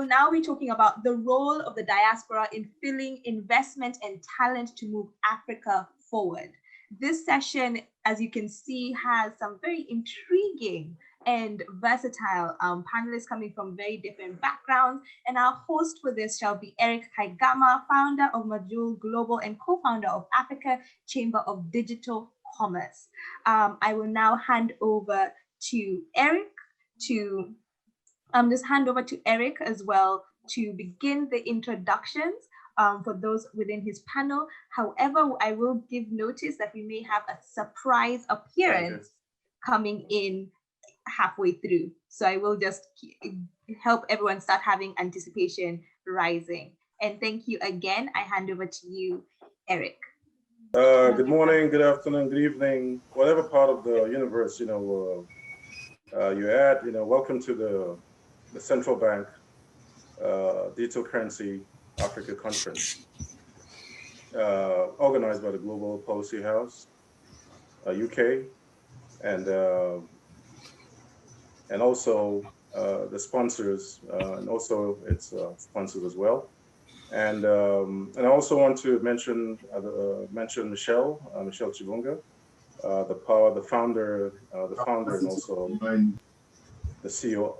will now be talking about the role of the diaspora in filling investment and talent to move Africa forward. This session, as you can see, has some very intriguing and versatile panelists coming from very different backgrounds. And our host for this shall be Eric Kaigama, founder of Majul Global and co-founder of Africa Chamber of Digital Commerce. I will now hand over to Eric to just hand over to Eric as well to begin the introductions for those within his panel. However, I will give notice that we may have a surprise appearance coming in halfway through. So I will just help everyone start having anticipation rising. And thank you again. I hand over to you, Eric. Good morning, good afternoon, good evening, whatever part of the universe you're at. Welcome to the Central Bank Digital Currency Africa Conference, organized by the Global Policy House, UK, and also the sponsors, and also its sponsors as well. And I also want to mention Michelle Chivunga, the founder, and also the CEO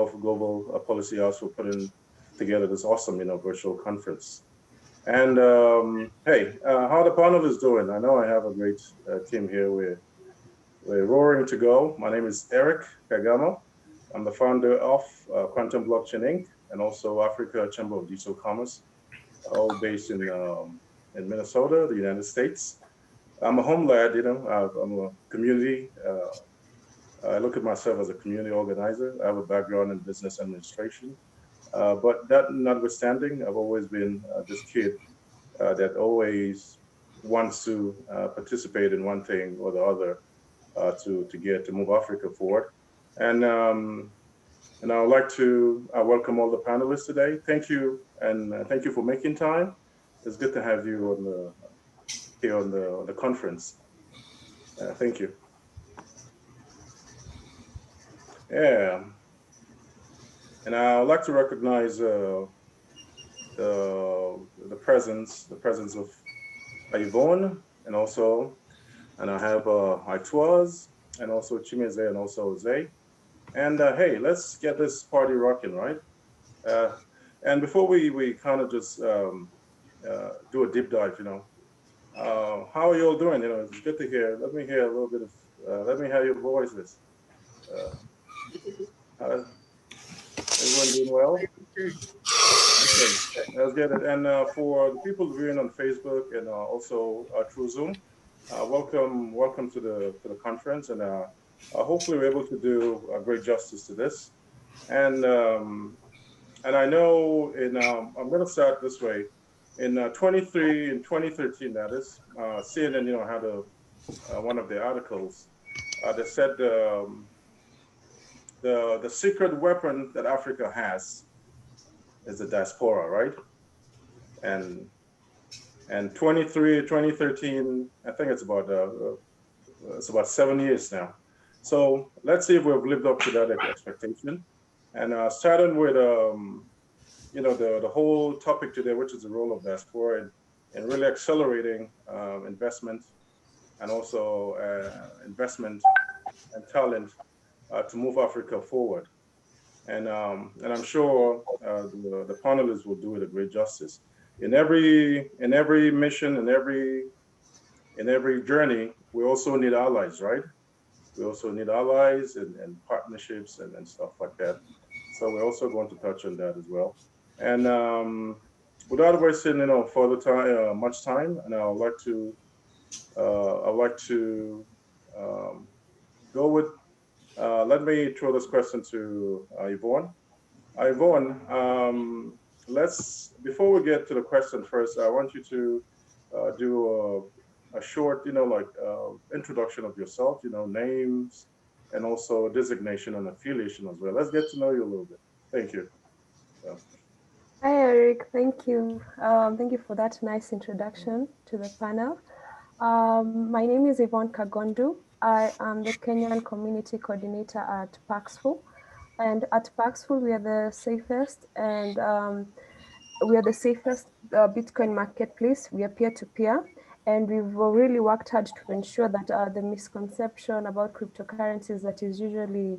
of Global Policy House, for putting together this awesome, virtual conference. And hey, how the panel is doing? I know I have a great team here. We're roaring to go. My name is Eric Kagama. I'm the founder of Quantum Blockchain Inc. and also Africa Chamber of Digital Commerce, all based in Minnesota, the United States. I'm a home lad, I'm a community. I look at myself as a community organizer. I have a background in business administration. But that notwithstanding, I've always been this kid that always wants to participate in one thing or the other to move Africa forward. And I would like to welcome all the panelists today. Thank you, and thank you for making time. It's good to have you here on the conference. Thank you. Yeah, and I would like to recognize the presence of Yvonne, and I have Aitwaz, and also Chimeze, and also Jose. And hey, let's get this party rocking, right? And before we kind of just do a deep dive, how are you all doing? It's good to hear. Let me hear a little bit of, let me hear your voices. Everyone doing well? Okay, let's get it. And for the people viewing on Facebook and also through Zoom, welcome to the conference, and hopefully we're able to do great justice to this. And I know I'm going to start this way. In 2013, that is, CNN, had one of the articles that said the secret weapon that Africa has is the diaspora, right? And 2013, I think it's about 7 years now. So let's see if we've lived up to that expectation. And starting with the whole topic today, which is the role of diaspora in really accelerating investment, and also investment and talent to move Africa forward. And I'm sure the panelists will do it a great justice. In every mission, in every journey, we also need allies, right? We also need allies and partnerships and stuff like that. So we're also going to touch on that as well. And without wasting further time, much time, and I'd like to go with. Let me throw this question to Yvonne. Yvonne, before we get to the question first, I want you to do a short, introduction of yourself, names, and also designation and affiliation as well. Let's get to know you a little bit. Thank you. Hi, Eric. Thank you. Thank you for that nice introduction to the panel. My name is Yvonne Kagondu. I am the Kenyan Community Coordinator at Paxful. And at Paxful, we are the safest Bitcoin marketplace. We are peer-to-peer, and we've really worked hard to ensure that the misconception about cryptocurrencies that is usually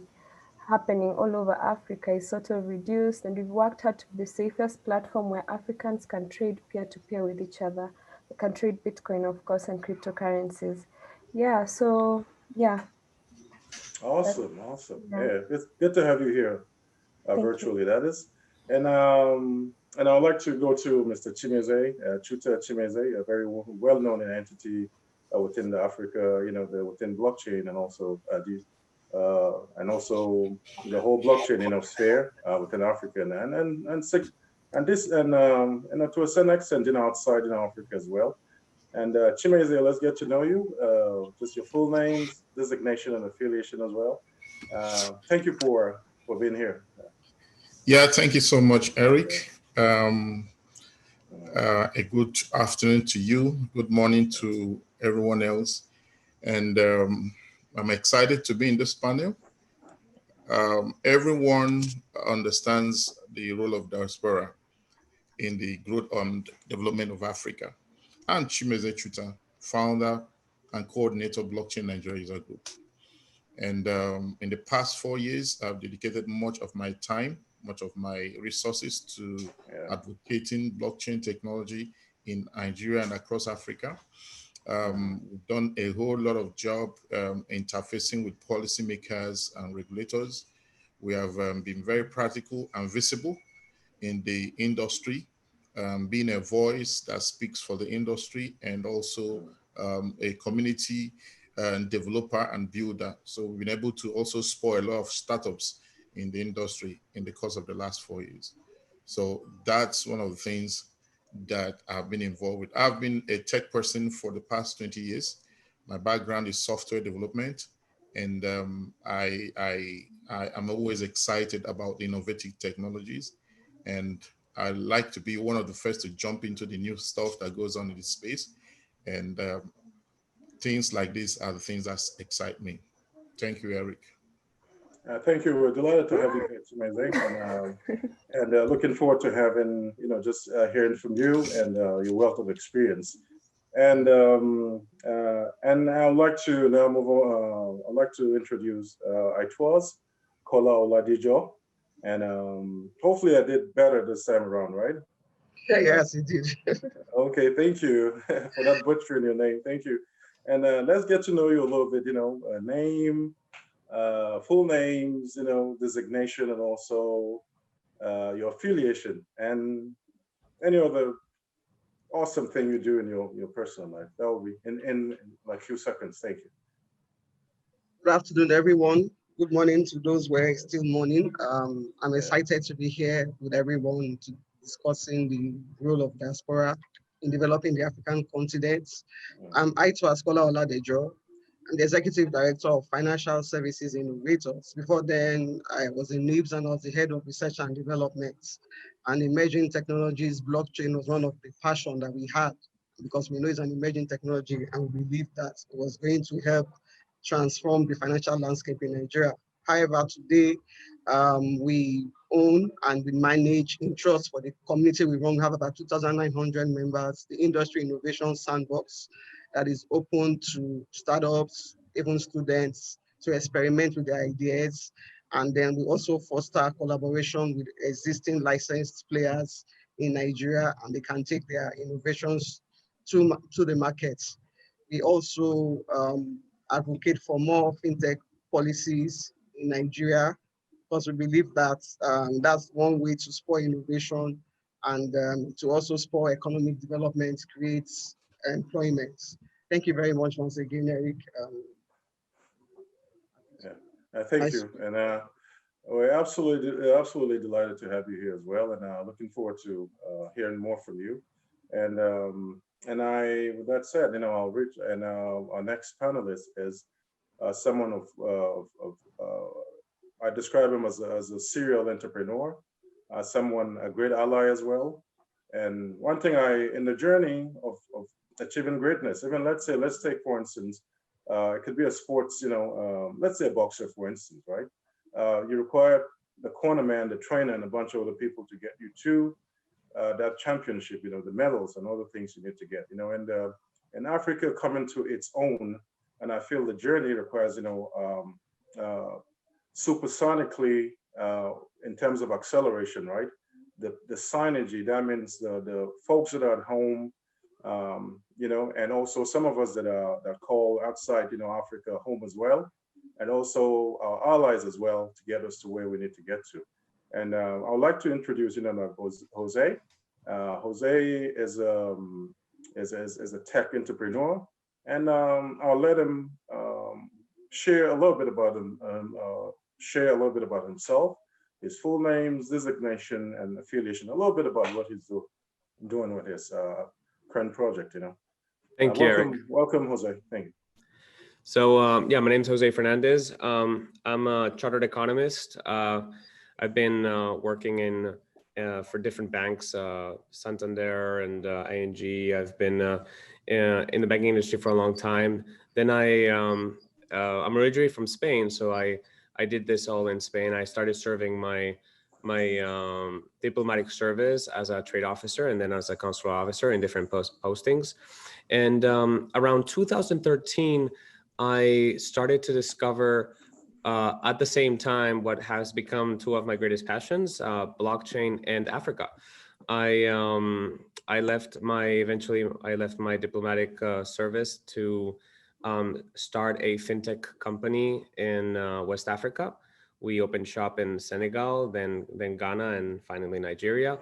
happening all over Africa is sort of reduced, and we've worked hard to be the safest platform where Africans can trade peer-to-peer with each other. They can trade Bitcoin, of course, and cryptocurrencies. Yeah, so yeah. Awesome, awesome. Yeah. Yeah, it's good to have you here Thank you. virtually, that is. And I'd like to go to Mr. Chimeze, Chuta Chimeze, a very well-known entity within the Africa, within blockchain and also the whole blockchain, sphere within Africa and to a certain extent, outside in Africa as well. And Chimeze, let's get to know you. Just your full names, designation, and affiliation as well. Thank you for being here. Yeah, thank you so much, Eric. A good afternoon to you. Good morning to everyone else. And I'm excited to be in this panel. Everyone understands the role of diaspora in the growth and development of Africa. I'm Chimeze Chuta, founder and coordinator of Blockchain Nigeria User Group. And in the past 4 years, I've dedicated much of my time, much of my resources to advocating blockchain technology in Nigeria and across Africa. We've done a whole lot of job interfacing with policymakers and regulators. We have been very practical and visible in the industry, being a voice that speaks for the industry and also a community developer and builder. So we've been able to also spur a lot of startups in the industry in the course of the last 4 years. So that's one of the things that I've been involved with. I've been a tech person for the past 20 years. My background is software development, and I'm always excited about innovative technologies. And I like to be one of the first to jump into the new stuff that goes on in this space. And things like this are the things that excite me. Thank you, Eric. Thank you. We're delighted to have you here, Chimeze, and looking forward to having, just hearing from you and your wealth of experience. And I'd like to now move on. I'd like to introduce Aitwaz Kola Oladijo, and hopefully I did better this time around, right? Yes, you did. Okay, thank you for that butchering your name. Thank you. And let's get to know you a little bit. Name, full names, designation, and also your affiliation, and any other awesome thing you do in your personal life. That will be in like a few seconds. Thank you. Good afternoon, everyone. Good morning to those where it's still morning. I'm excited to be here with everyone to discussing the role of diaspora in developing the African continent. I'm Aitwaz Kola Oladejo. I'm the Executive Director of Financial Services Innovators. Before then, I was in NIBS and I was the Head of Research and Development. And emerging technologies, blockchain was one of the passion that we had because we know it's an emerging technology and we believe that it was going to help transform the financial landscape in Nigeria. However, today, we own and we manage in trust for the community we run. We have about 2,900 members, the Industry Innovation Sandbox that is open to startups, even students, to experiment with their ideas. And then we also foster collaboration with existing licensed players in Nigeria, and they can take their innovations to the markets. We also advocate for more fintech policies in Nigeria, because we believe that that's one way to spur innovation and to also spur economic development, creates employment. Thank you very much once again, Eric. Thank you. And we're absolutely delighted to have you here as well, and looking forward to hearing more from you. And with that said, I'll reach, and our next panelist is someone I describe him as a serial entrepreneur, a great ally as well. And one thing in the journey of achieving greatness, even let's take for instance, it could be a sports, let's say a boxer for instance, right? You require the corner man, the trainer, and a bunch of other people to get you to that championship, the medals and all the things you need to get, and Africa coming to its own. And I feel the journey requires, supersonically, in terms of acceleration, right? The synergy, that means the folks that are at home, and also some of us that call outside, Africa home as well, and also our allies as well to get us to where we need to get to. And I would like to introduce, Jose. Jose is a tech entrepreneur, and I'll let him share a little bit about himself, his full names, designation, and affiliation, a little bit about what he's doing with his current project. Thank you, Eric. Welcome, Jose. Thank you. So yeah, my name is Jose Fernandez. I'm a chartered economist. I've been working for different banks, Santander and ING. I've been in the banking industry for a long time. Then I'm originally from Spain, so I did this all in Spain. I started serving my diplomatic service as a trade officer and then as a consular officer in different postings. And around 2013, I started to discover at the same time what has become two of my greatest passions, blockchain and Africa. I left my diplomatic service to start a fintech company in West Africa. We opened shop in Senegal, then Ghana, and finally Nigeria.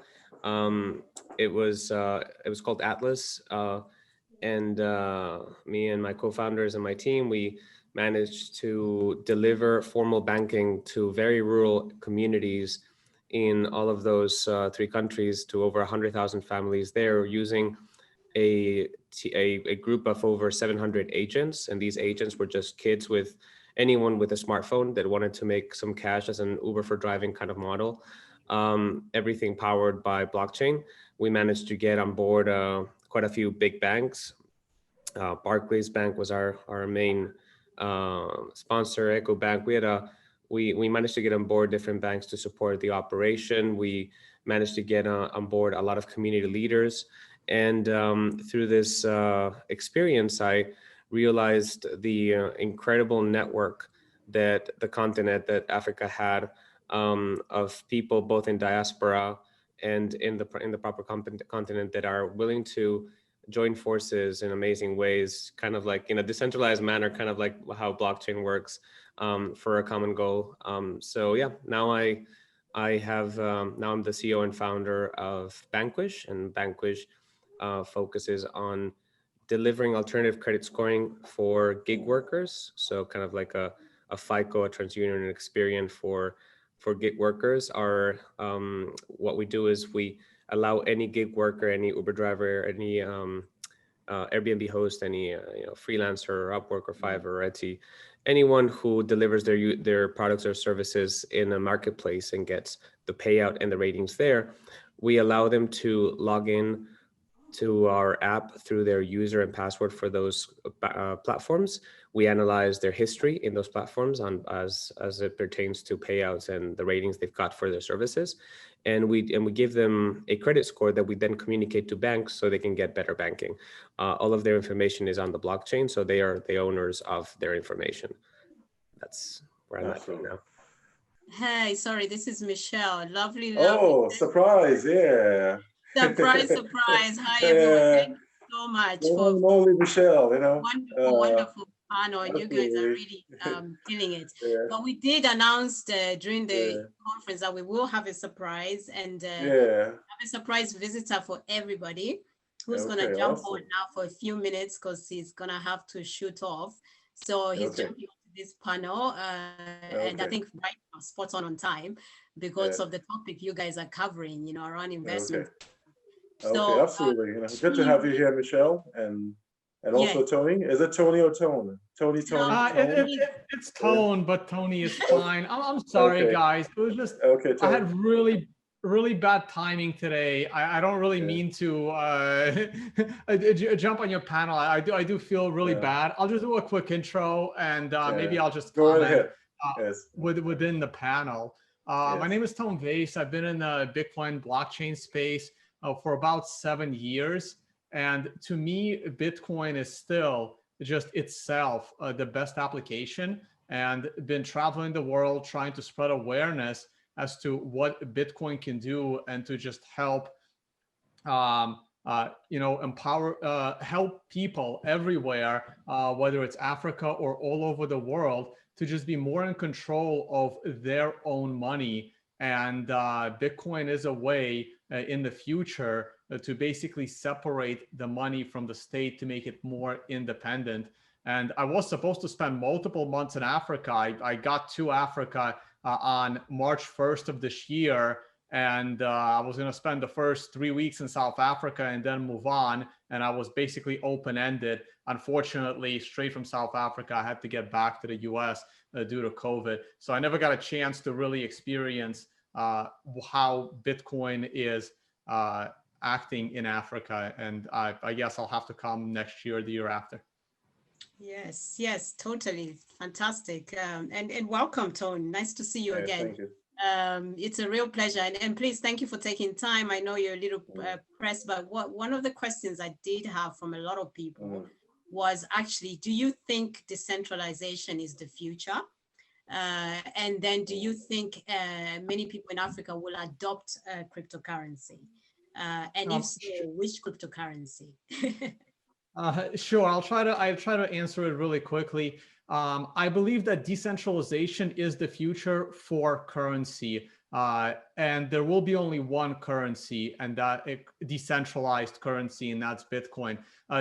It was called Atlas, and me and my co-founders and my team, we managed to deliver formal banking to very rural communities in all of those three countries, to over 100,000 families there, using a group of over 700 agents. And these agents were just kids anyone with a smartphone that wanted to make some cash as an Uber for driving kind of model. Everything powered by blockchain. We managed to get on board quite a few big banks. Barclays Bank was our main sponsor, EcoBank. We managed to get on board different banks to support the operation. We managed to get on board a lot of community leaders. And through this experience, I realized the incredible network that that Africa had of people both in diaspora and in the proper continent that are willing to join forces in amazing ways, kind of like in a decentralized manner, kind of like how blockchain works, for a common goal. So yeah, now I'm the CEO and founder of Banquish, and Banquish focuses on delivering alternative credit scoring for gig workers. So kind of like a FICO, a TransUnion, and Experian for gig workers. What we do is we allow any gig worker, any Uber driver, any Airbnb host, any freelancer, Upwork or Fiverr or Etsy, anyone who delivers their products or services in a marketplace and gets the payout and the ratings there, we allow them to log in to our app through their user and password for those platforms. We analyze their history in those platforms as it pertains to payouts and the ratings they've got for their services. And we give them a credit score that we then communicate to banks so they can get better banking. All of their information is on the blockchain, so they are the owners of their information. That's where I'm at right now. Hey, sorry, this is Michelle. Lovely. Oh, surprise, yeah. Surprise. Hi, everyone. Thank you so much for only Michelle, wonderful panel, and you guys are really killing it. Yeah. But we did announce during the conference that we will have a surprise, and have a surprise visitor for everybody who's going to jump on now for a few minutes because he's going to have to shoot off. So he's jumping onto this panel, and I think right now, spot on time because of the topic you guys are covering, around investment. So, absolutely. Good to have you here, Michelle, and also Tony. Is it Tony or Tone? Tony. It's Tone, but Tony is fine. I'm sorry, guys. It was just I had really bad timing today. I don't really mean to jump on your panel. I do feel really bad. I'll just do a quick intro, and maybe I'll just comment within the panel. My name is Tom Vase. I've been in the Bitcoin blockchain space for about 7 years. And to me, Bitcoin is still just itself the best application, and been traveling the world trying to spread awareness as to what Bitcoin can do and to just help empower, help people everywhere, whether it's Africa or all over the world, to just be more in control of their own money. And Bitcoin is a way in the future to basically separate the money from the state to make it more independent. And I was supposed to spend multiple months in Africa. I got to Africa on March 1st of this year. And I was going to spend the first 3 weeks in South Africa and then move on. And I was basically open-ended. Unfortunately, straight from South Africa, I had to get back to the US due to COVID. So I never got a chance to really experience how Bitcoin is acting in Africa. And I guess I'll have to come next year or the year after. Yes, yes, totally. Fantastic. And welcome, Tone. Nice to see you again. Thank you. It's a real pleasure, and please, thank you for taking time. I know you're a little pressed, but one of the questions I did have from a lot of people was actually, do you think decentralization is the future? And then do you think many people in Africa will adopt cryptocurrency? And if so, which cryptocurrency? Sure, I'll try to answer it really quickly. I believe that decentralization is the future for currency, and there will be only one currency, and that decentralized currency, and that's Bitcoin.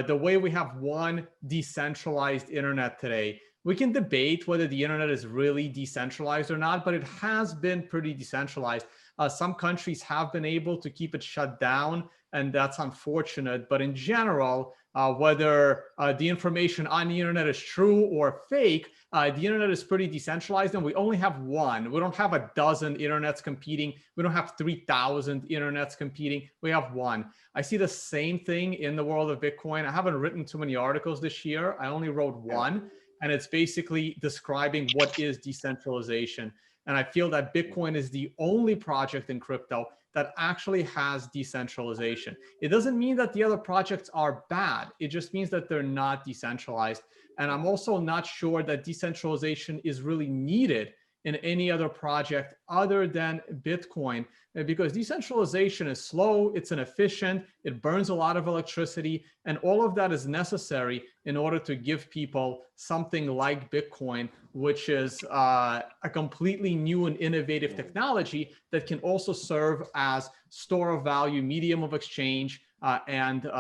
The way we have one decentralized internet today, we can debate whether the internet is really decentralized or not, but it has been pretty decentralized. Some countries have been able to keep it shut down, and that's unfortunate. But in general, whether the information on the internet is true or fake, the internet is pretty decentralized, and we only have one. We don't have a dozen internets competing. We don't have 3,000 internets competing. We have one. I see the same thing in the world of Bitcoin. I haven't written too many articles this year. I only wrote one, and it's basically describing what is decentralization. And I feel that Bitcoin is the only project in crypto that actually has decentralization. It doesn't mean that the other projects are bad. It just means that they're not decentralized. And I'm also not sure that decentralization is really needed in any other project other than Bitcoin, because decentralization is slow, it's inefficient, it burns a lot of electricity, and all of that is necessary in order to give people something like Bitcoin, which is a completely new and innovative technology that can also serve as store of value, medium of exchange, and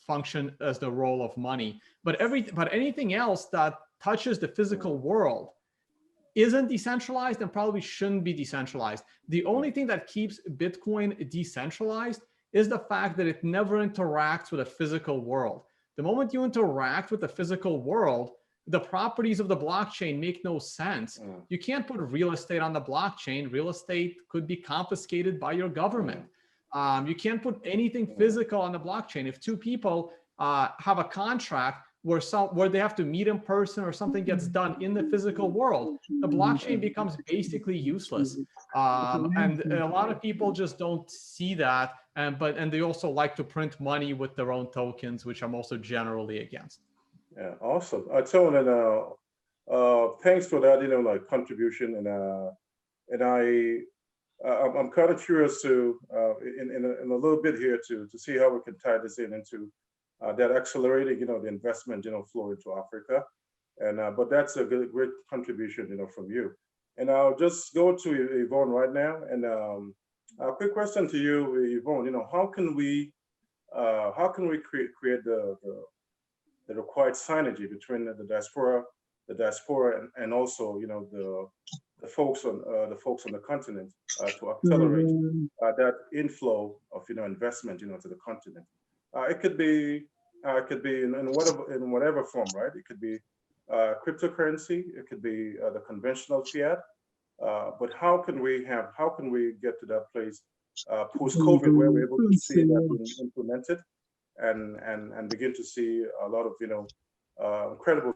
function as the role of money. But anything else that touches the physical world isn't decentralized and probably shouldn't be decentralized. The only thing that keeps Bitcoin decentralized is the fact that it never interacts with a physical world. The moment you interact with the physical world, the properties of the blockchain make no sense. You can't put real estate on the blockchain. Real estate could be confiscated by your government. You can't put anything physical on the blockchain. If two people have a contract where they have to meet in person or something gets done in the physical world, the blockchain becomes basically useless. And a lot of people just don't see that. And they also like to print money with their own tokens, which I'm also generally against. Yeah, awesome. Tone, and thanks for that, contribution. And I'm kind of curious to, in a little bit here to see how we can tie this into that accelerating, the investment, flow into Africa. And but that's a great contribution, from you. And I'll just go to Yvonne right now. And a quick question to you, Yvonne. How can we create the required synergy between the diaspora, and also, the folks on the continent to accelerate that inflow of investment to the continent. It could be in whatever form, right? It could be cryptocurrency. It could be the conventional fiat. But how can we get to that place post-COVID where we're able to see that being implemented and begin to see a lot of incredible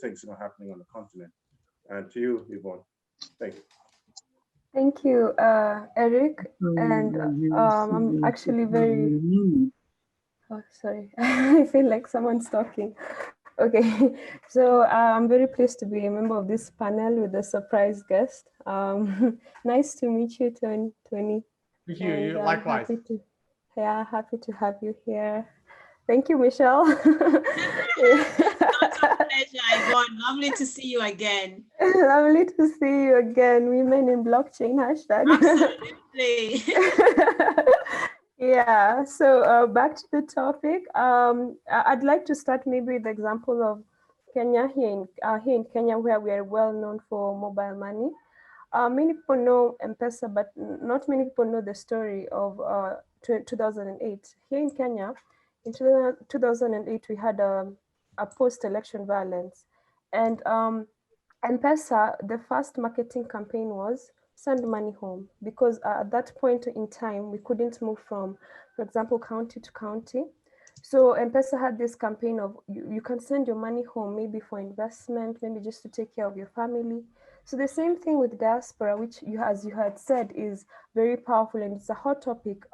things happening on the continent? And to you, Yvonne, thank you. Thank you, Eric. And I'm actually very, oh, sorry, I feel like someone's talking. Okay, so I'm very pleased to be a member of this panel with a surprise guest. Nice to meet you, Tony. Thank you. And Likewise. Happy to have you here. Thank you, Michelle. It's a pleasure, Yvonne. Lovely to see you again. Lovely to see you again. Women in blockchain hashtag. Absolutely. Yeah, so back to the topic. I'd like to start maybe with the example of Kenya here in Kenya, where we are well known for mobile money. Many people know M-Pesa, but not many people know the story of 2008. Here in Kenya, in 2008, we had a post-election violence. And M-Pesa, the first marketing campaign was send money home, because at that point in time, we couldn't move from, for example, county to county. So M-Pesa had this campaign of you can send your money home, maybe for investment, maybe just to take care of your family. So the same thing with diaspora, which as you had said, is very powerful, and it's a hot topic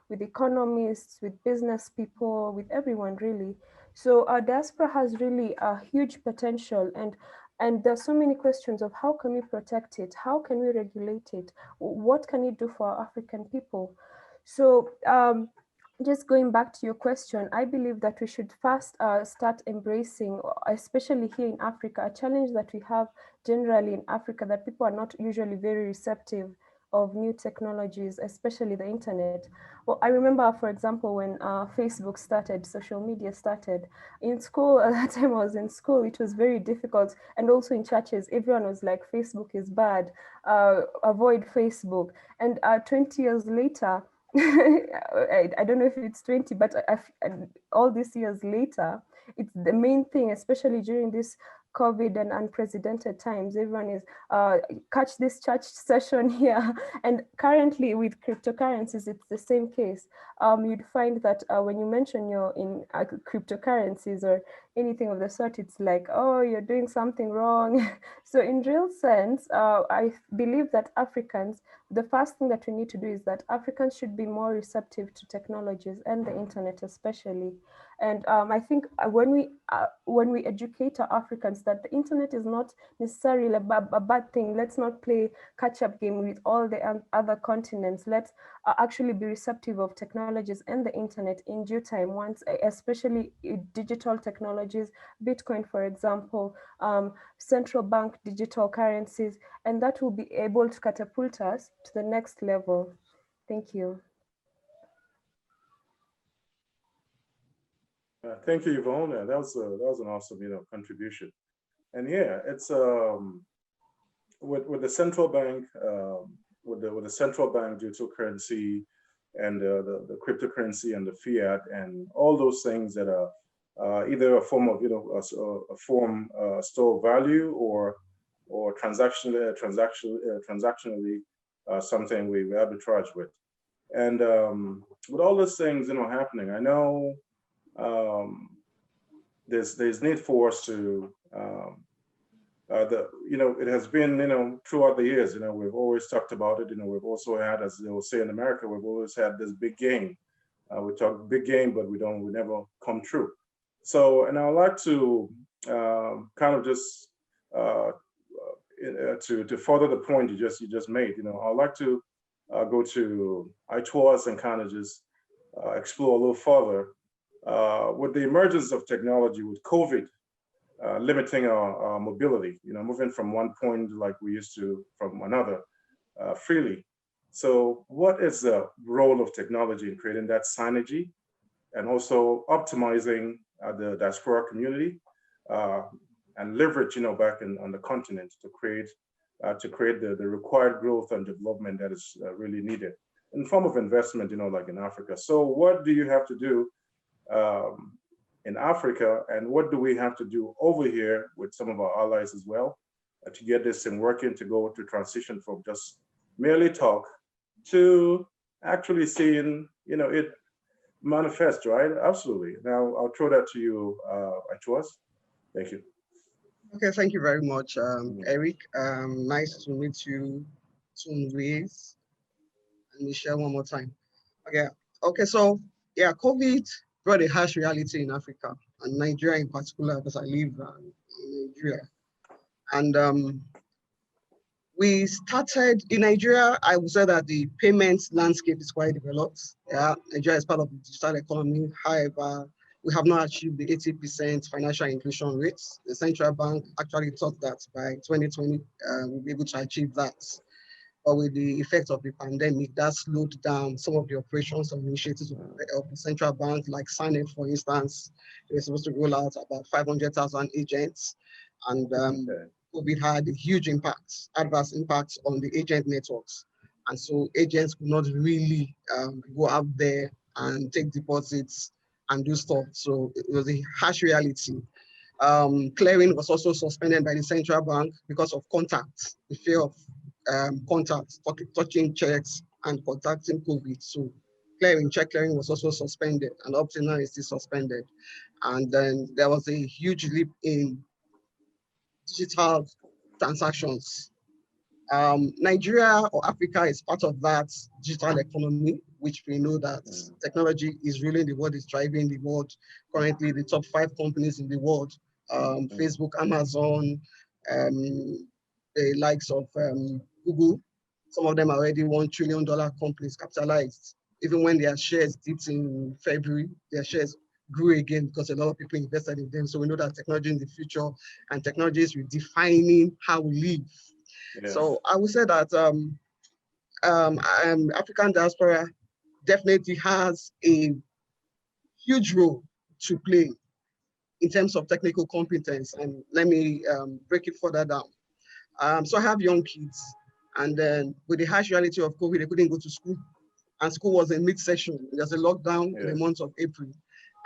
with economists, with business people, with everyone really. So our diaspora has really a huge potential, and there's so many questions of how can we protect it? How can we regulate it? What can it do for our African people? So just going back to your question, I believe that we should first start embracing, especially here in Africa, a challenge that we have generally in Africa, that people are not usually very receptive of new technologies, especially the internet. Well, I remember, for example, when Facebook started, social media started. In school, at that time I was in school, it was very difficult. And also in churches, everyone was like, Facebook is bad, avoid Facebook. And 20 years later, I don't know if it's 20, but all these years later, it's the main thing, especially during this COVID and unprecedented times. Everyone is catch this church session here. And currently with cryptocurrencies, it's the same case. You'd find that when you mention you're in cryptocurrencies or anything of the sort, it's like, oh, you're doing something wrong. So in real sense, I believe that Africans, the first thing that we need to do is that Africans should be more receptive to technologies and the internet especially. And I think when we educate our Africans that the internet is not necessarily a bad thing, let's not play catch-up game with all the other continents. Let's actually be receptive of technologies and the internet in due time, once, especially digital technologies, Bitcoin, for example, central bank digital currencies, and that will be able to catapult us to the next level. Thank you. Thank you, Yvonne. That was an awesome, contribution. And yeah, it's with the central bank, with the central bank digital currency, and the cryptocurrency and the fiat and all those things that are either a form of store of value or transactionally something we arbitrage with. And with all these things happening, I know there's need for us to it has been throughout the years, we've always talked about it. We've also had, as they will say in America, we've always had this big game. We talk big game, but we never come true. So, and I'd like to kind of just to further the point you just made. I'd like to go to ITWAS and kind of just explore a little further with the emergence of technology, with COVID limiting our mobility, moving from one point like we used to from another freely. So what is the role of technology in creating that synergy and also optimizing the diaspora community and leverage, back on the continent to create the required growth and development that is really needed in form of investment, like in Africa. So what do you have to do in Africa, and what do we have to do over here with some of our allies as well to get this thing working, to transition from just merely talk to actually seeing, it manifest, right? Absolutely. Now I'll throw that to you, ITWAS. Thank you. Okay, thank you very much, Eric. Nice to meet you to raise. And Michelle, one more time. Okay, so yeah, COVID brought a harsh reality in Africa and Nigeria in particular, because I live in Nigeria. And we started in Nigeria. I would say that the payments landscape is quite developed. Yeah, Nigeria is part of the digital economy. However, we have not achieved the 80% financial inclusion rates. The central bank actually thought that by 2020, we'll be able to achieve that. But with the effect of the pandemic, that slowed down some of the operations and initiatives of the central bank, like SANET, for instance. They were supposed to roll out about 500,000 agents. And COVID had a huge impact, adverse impacts on the agent networks. And so agents could not really go out there and take deposits and do stuff. So it was a harsh reality. Clearing was also suspended by the central bank because of contacts, the fear of contacts, touching checks and contacting COVID. So check clearing was also suspended, and up to now it's still suspended. And then there was a huge leap in digital transactions. Nigeria or Africa is part of that digital economy, which we know that technology is ruling the world, is driving the world. Currently, the top 5 companies in the world, Facebook, Amazon, the likes of Google, some of them are already $1 trillion companies capitalized. Even when their shares dipped in February, their shares grew again because a lot of people invested in them. So we know that technology in the future and technology is redefining how we live. Yes. So I would say that African diaspora definitely has a huge role to play in terms of technical competence. And let me break it further down. So I have young kids, and then with the harsh reality of COVID, they couldn't go to school. And school was in mid-session. There's a lockdown in the month of April.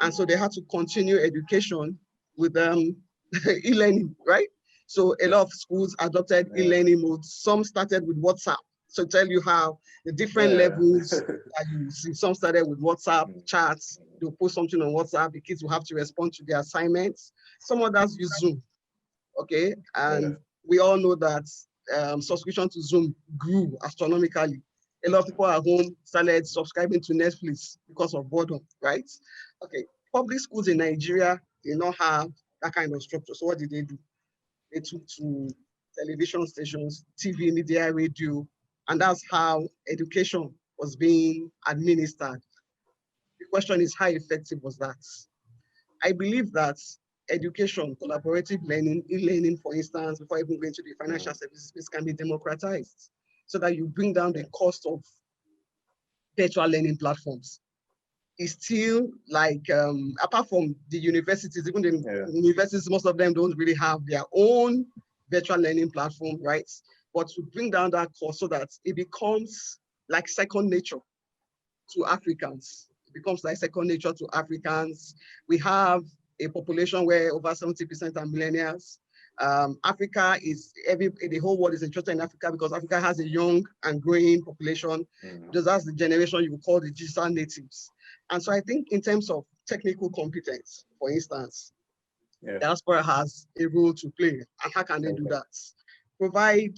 And so they had to continue education with e-learning, right? So a lot of schools adopted e-learning modes. Some started with WhatsApp. So tell you how the different levels that you see. Some started with WhatsApp chats. They'll post something on WhatsApp. The kids will have to respond to their assignments. Some others use Zoom, okay? And we all know that subscription to Zoom grew astronomically. A lot of people at home started subscribing to Netflix because of boredom, right? Okay, public schools in Nigeria did not have that kind of structure. So what did they do? They took to television stations, TV, media, radio, and that's how education was being administered. The question is, how effective was that? I believe that education, collaborative learning, e-learning, for instance, before even going to the financial services space, can be democratized so that you bring down the cost of virtual learning platforms. It's still like, apart from the universities, even the universities, most of them don't really have their own virtual learning platform, right? But to bring down that cost so that it becomes like second nature to Africans. It becomes like second nature to Africans. We have a population where over 70% are millennials. Africa is, the whole world is interested in Africa because Africa has a young and growing population. That's the generation you would call the digital natives. And so I think in terms of technical competence, for instance, diaspora has a role to play. And how can they do that? Provide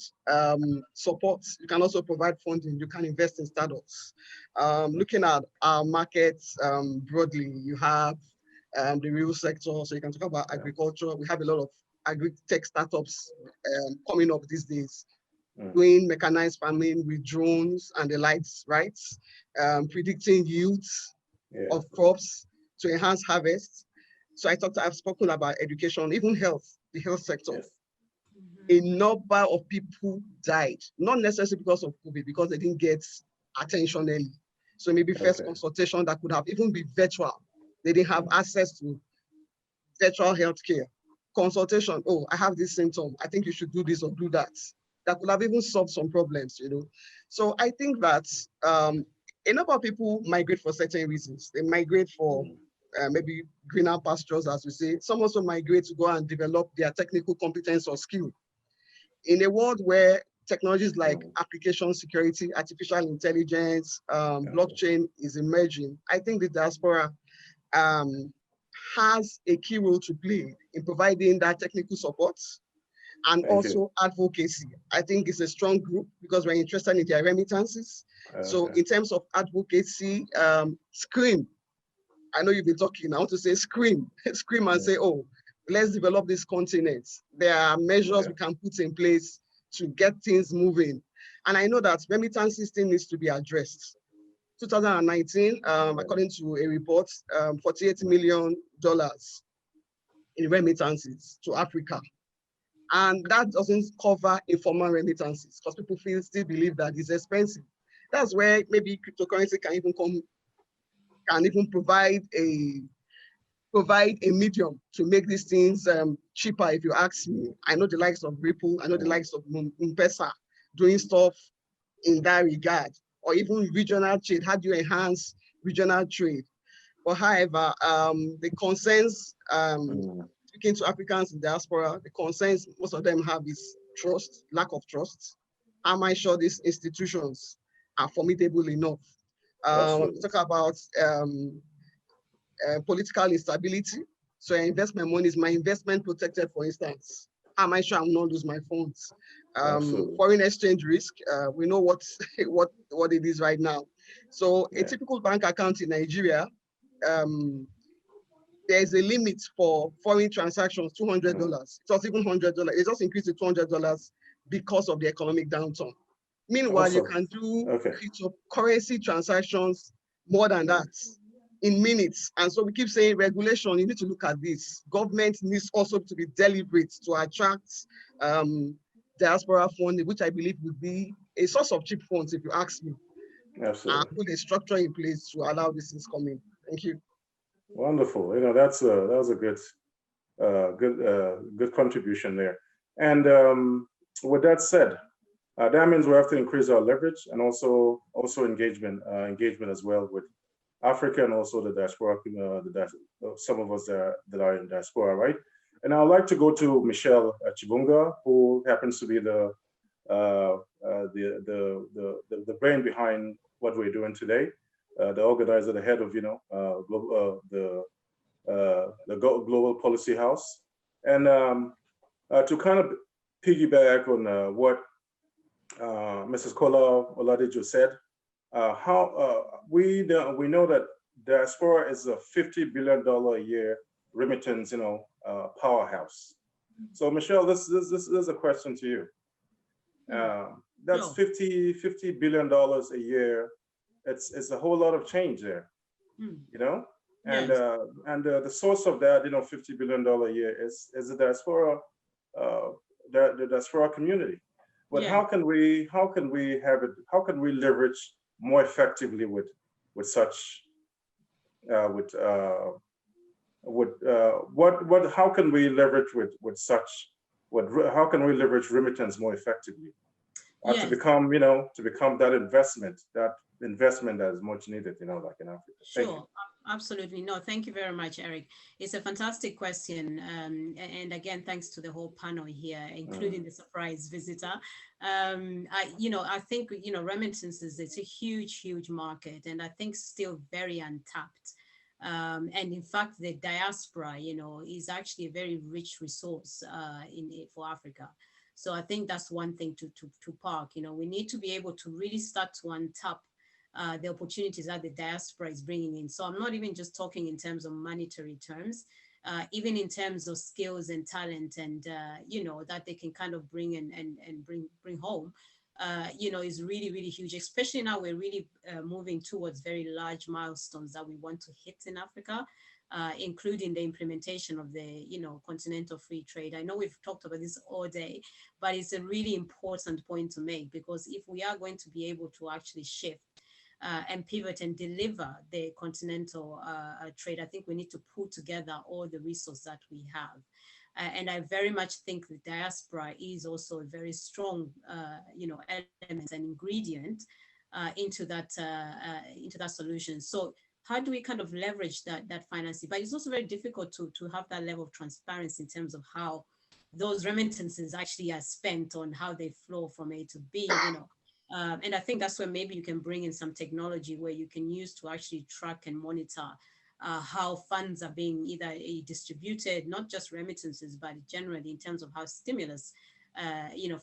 support. You can also provide funding. You can invest in startups. Looking at our markets broadly, you have the real sector. So you can talk about agriculture. We have a lot of agri-tech startups coming up these days, doing mechanized farming with drones and the likes, right? Predicting yields of crops to enhance harvest. So I've spoken about education, even health, the health sector. A number of people died, not necessarily because of COVID, because they didn't get attention early. So maybe first consultation that could have even been virtual. They didn't have access to virtual healthcare. Consultation, oh, I have this symptom. I think you should do this or do that. That could have even solved some problems, you know. So I think that a number of people migrate for certain reasons. They migrate for maybe greener pastures, as we say. Some also migrate to go and develop their technical competence or skill. In a world where technologies like application security, artificial intelligence, blockchain is emerging, I think the diaspora has a key role to play in providing that technical support, and also advocacy. I think it's a strong group because we're interested in their remittances. So in terms of advocacy, scream. I know you've been talking. I want to say scream, scream and say, oh, let's develop this continent. There are measures we can put in place to get things moving. And I know that remittance system needs to be addressed. 2019, according to a report, $48 million in remittances to Africa. And that doesn't cover informal remittances because people still believe that it's expensive. That's where maybe cryptocurrency can even provide a medium to make these things cheaper, if you ask me. I know the likes of Ripple, I know the likes of M-Pesa doing stuff in that regard, or even regional trade. How do you enhance regional trade? But however, the concerns, speaking to Africans in diaspora, the concerns most of them have is trust, lack of trust. Am I sure these institutions are formidable enough? Talk about political instability. So investment money, is my investment protected, for instance? Am I sure I will not lose my funds? Foreign exchange risk, we know what it is right now. So a typical bank account in Nigeria, there's a limit for foreign transactions, $200. It was even $100. It just increased to $200 because of the economic downturn. Meanwhile, you can do cryptocurrency transactions more than that in minutes. And so we keep saying regulation, you need to look at this. Government needs also to be deliberate to attract diaspora funding, which I believe would be a source of cheap funds, if you ask me. Absolutely. And put a structure in place to allow these things come in. Thank you. Wonderful. You know, that was a good contribution there. And with that said, that means we have to increase our leverage and also engagement as well with Africa and also the diaspora, some of us that are in diaspora, right? And I'd like to go to Michelle Chibunga, who happens to be the brain behind what we're doing today, the organizer, the head of the Global Policy House, and to kind of piggyback on what Mrs. Kola Oladejo said. We know that diaspora is a $50 billion a year remittance, powerhouse. So Michelle, this is a question to you. That's $50 billion a year. It's a whole lot of change there, and the source of that, $50 billion a year is the diaspora, the diaspora community. But how can we leverage more effectively how can we leverage remittance more effectively to become that investment that is much needed, like in Africa. Sure. Absolutely. No, thank you very much, Eric. It's a fantastic question. And again, thanks to the whole panel here, including the surprise visitor. I think, remittances, it's a huge, huge market, and I think still very untapped. And in fact, the diaspora, is actually a very rich resource for Africa. So I think that's one thing to park. We need to be able to really start to untap the opportunities that the diaspora is bringing in. So I'm not even just talking in terms of monetary terms, even in terms of skills and talent, and that they can kind of bring and bring home, is really, really huge. Especially now we're really moving towards very large milestones that we want to hit in Africa, including the implementation of the continental free trade. I know we've talked about this all day, but it's a really important point to make, because if we are going to be able to actually shift and pivot and deliver the continental trade, I think we need to pull together all the resources that we have. And I very much think the diaspora is also a very strong, element and ingredient into that solution. So how do we kind of leverage that financing? But it's also very difficult to have that level of transparency in terms of how those remittances actually are spent, on how they flow from A to B, and I think that's where maybe you can bring in some technology where you can use to actually track and monitor how funds are being either distributed, not just remittances, but generally in terms of how stimulus,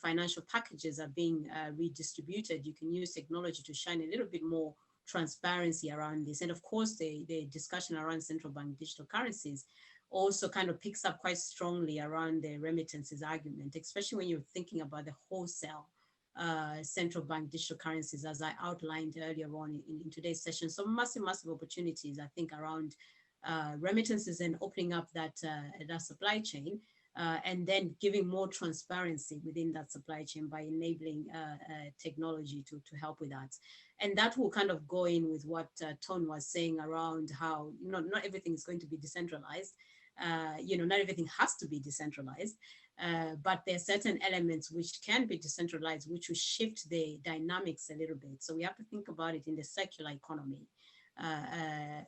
financial packages are being redistributed. You can use technology to shine a little bit more transparency around this. And of course, the discussion around central bank digital currencies also kind of picks up quite strongly around the remittances argument, especially when you're thinking about the wholesale central bank digital currencies, as I outlined earlier on in today's session. So massive opportunities, I think, around remittances and opening up that supply chain, and then giving more transparency within that supply chain by enabling technology to help with that. And that will kind of go in with what Ton was saying around how not everything is going to be decentralized. Not everything has to be decentralized, but there are certain elements which can be decentralized, which will shift the dynamics a little bit. So we have to think about it in the circular economy, a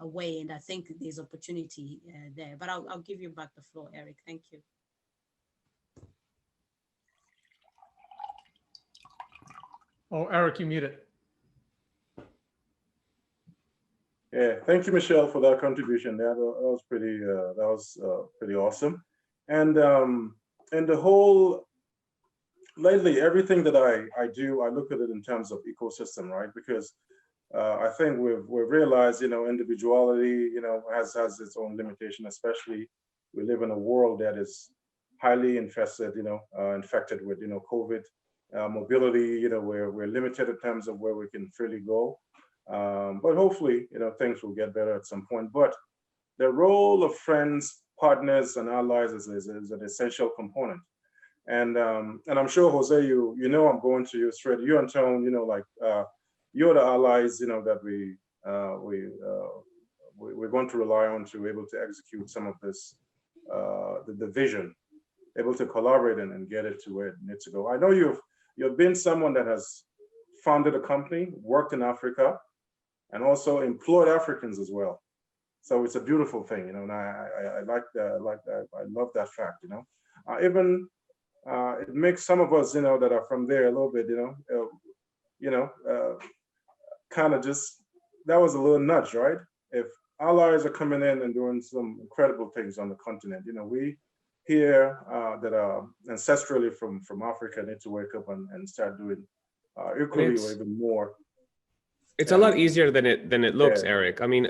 way, and I think there's opportunity there. But I'll give you back the floor, Eric. Thank you. Oh, Eric, you muted. Yeah, thank you, Michelle, for that contribution. That was pretty awesome. And the whole, lately, everything that I do, I look at it in terms of ecosystem, right? Because I think we've realized, individuality, has its own limitation. Especially, we live in a world that is highly infested, infected with, COVID. Mobility, we're limited in terms of where we can freely go. But hopefully, things will get better at some point. But the role of friends, partners, and allies is an essential component. And I'm sure, Jose, I'm going to you straight. You and Tone, you're the allies, that we're going to rely on to be able to execute some of this, the vision, able to collaborate and get it to where it needs to go. I know you've been someone that has founded a company, worked in Africa, and also employed Africans as well. So it's a beautiful thing, and I like that. I love that fact, even it makes some of us, that are from there a little bit, kind of just, that was a little nudge, right? If allies are coming in and doing some incredible things on the continent, we here that are ancestrally from Africa need to wake up and start doing equally or even more. It's a lot easier than it looks, Eric. I mean,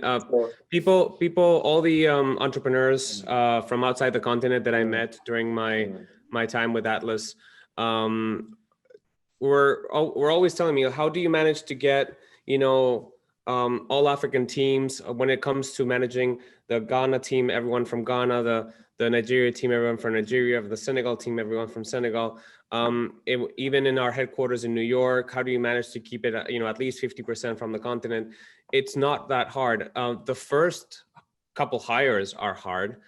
people, all the entrepreneurs from outside the continent that I met during my time with Atlas, were always telling me, how do you manage to get, all African teams when it comes to managing the Ghana team, everyone from Ghana, the Nigeria team, everyone from Nigeria, the Senegal team, everyone from Senegal. Even in our headquarters in New York, how do you manage to keep it, at least 50% from the continent? It's not that hard. The first couple hires are hard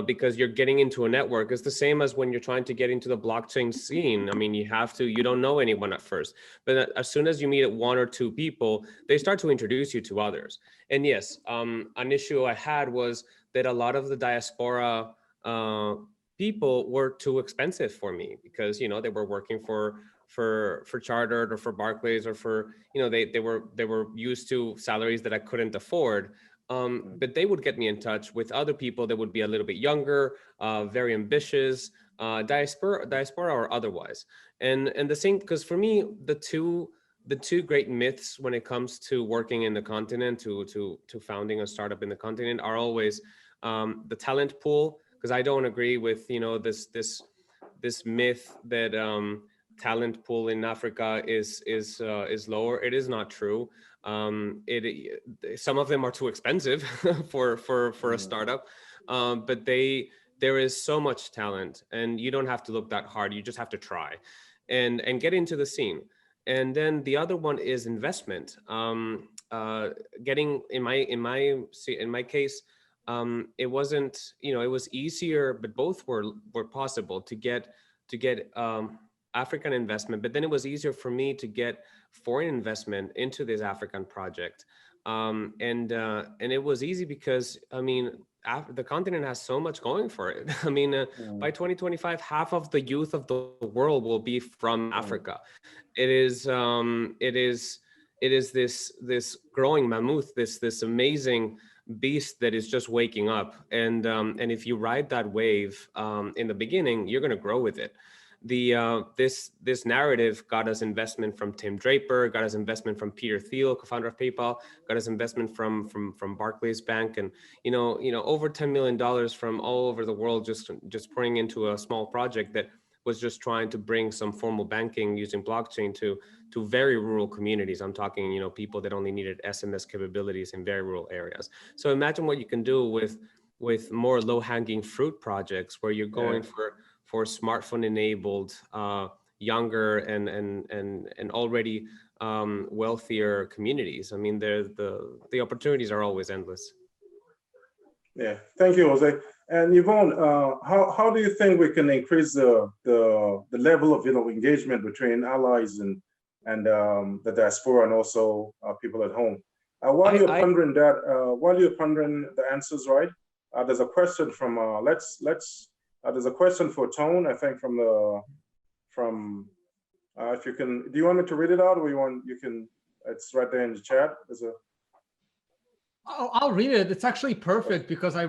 because you're getting into a network. It's the same as when you're trying to get into the blockchain scene. I mean, you don't know anyone at first, but as soon as you meet one or two people, they start to introduce you to others. And yes, an issue I had was that a lot of the diaspora people were too expensive for me because they were working for Chartered or for Barclays or for they were used to salaries that I couldn't afford. But they would get me in touch with other people that would be a little bit younger, very ambitious, diaspora or otherwise. And the same, because for me, the two great myths when it comes to working in the continent, to founding a startup in the continent, are always the talent pool. Because I don't agree with this myth that talent pool in Africa is lower. It is not true. Some of them are too expensive for a startup, but there is so much talent, and you don't have to look that hard. You just have to try, and get into the scene. And then the other one is investment. Getting in my case. It wasn't, it was easier, but both were possible to get African investment, but then it was easier for me to get foreign investment into this African project. And it was easy because, I mean, the continent has so much going for it. I mean, by 2025, half of the youth of the world will be from Africa. It is this growing mammoth, this amazing beast that is just waking up. And if you ride that wave in the beginning, you're going to grow with it. This narrative got us investment from Tim Draper, got us investment from Peter Thiel, co-founder of PayPal, got us investment from Barclays Bank, and over $10 million from all over the world just pouring into a small project that was just trying to bring some formal banking using blockchain to very rural communities. I'm talking, people that only needed SMS capabilities in very rural areas. So imagine what you can do with more low-hanging fruit projects where you're going for smartphone-enabled, younger and already wealthier communities. I mean, the opportunities are always endless. Yeah, thank you, Jose. And Yvonne, how do you think we can increase the level of engagement between allies and the diaspora and also people at home? While you're pondering the answers, right? There's a question from there's a question for Tone, I think if you can, do you want me to read it out, or you can? It's right there in the chat. There's a. I'll read it. It's actually perfect because I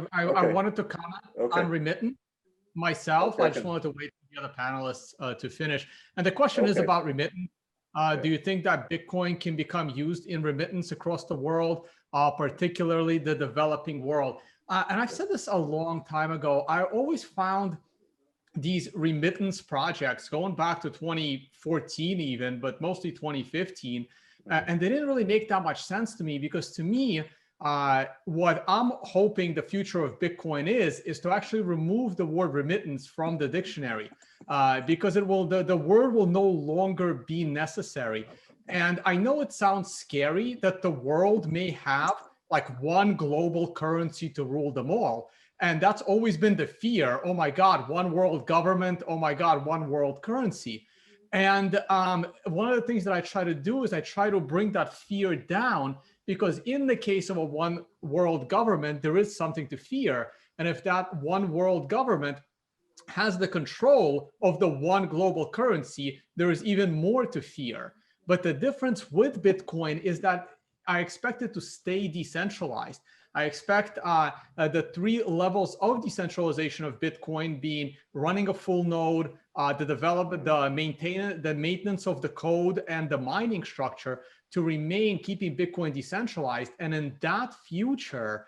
wanted to comment on remittance myself. I just wanted to wait for the other panelists to finish. And the question is about remittance. Do you think that Bitcoin can become used in remittance across the world, particularly the developing world? And I've said this a long time ago. I always found these remittance projects going back to 2014 even, but mostly 2015, and they didn't really make that much sense to me, because to me, what I'm hoping the future of Bitcoin is to actually remove the word remittance from the dictionary, because the word will no longer be necessary. And I know it sounds scary that the world may have like one global currency to rule them all. And that's always been the fear. Oh my God, one world government. Oh my God, one world currency. And one of the things that I try to do is I try to bring that fear down, because in the case of a one world government, there is something to fear. And if that one world government has the control of the one global currency, there is even more to fear. But the difference with Bitcoin is that I expect it to stay decentralized. I expect the 3 levels of decentralization of Bitcoin being running a full node, the development, the maintenance of the code, and the mining structure to remain keeping Bitcoin decentralized. And in that future,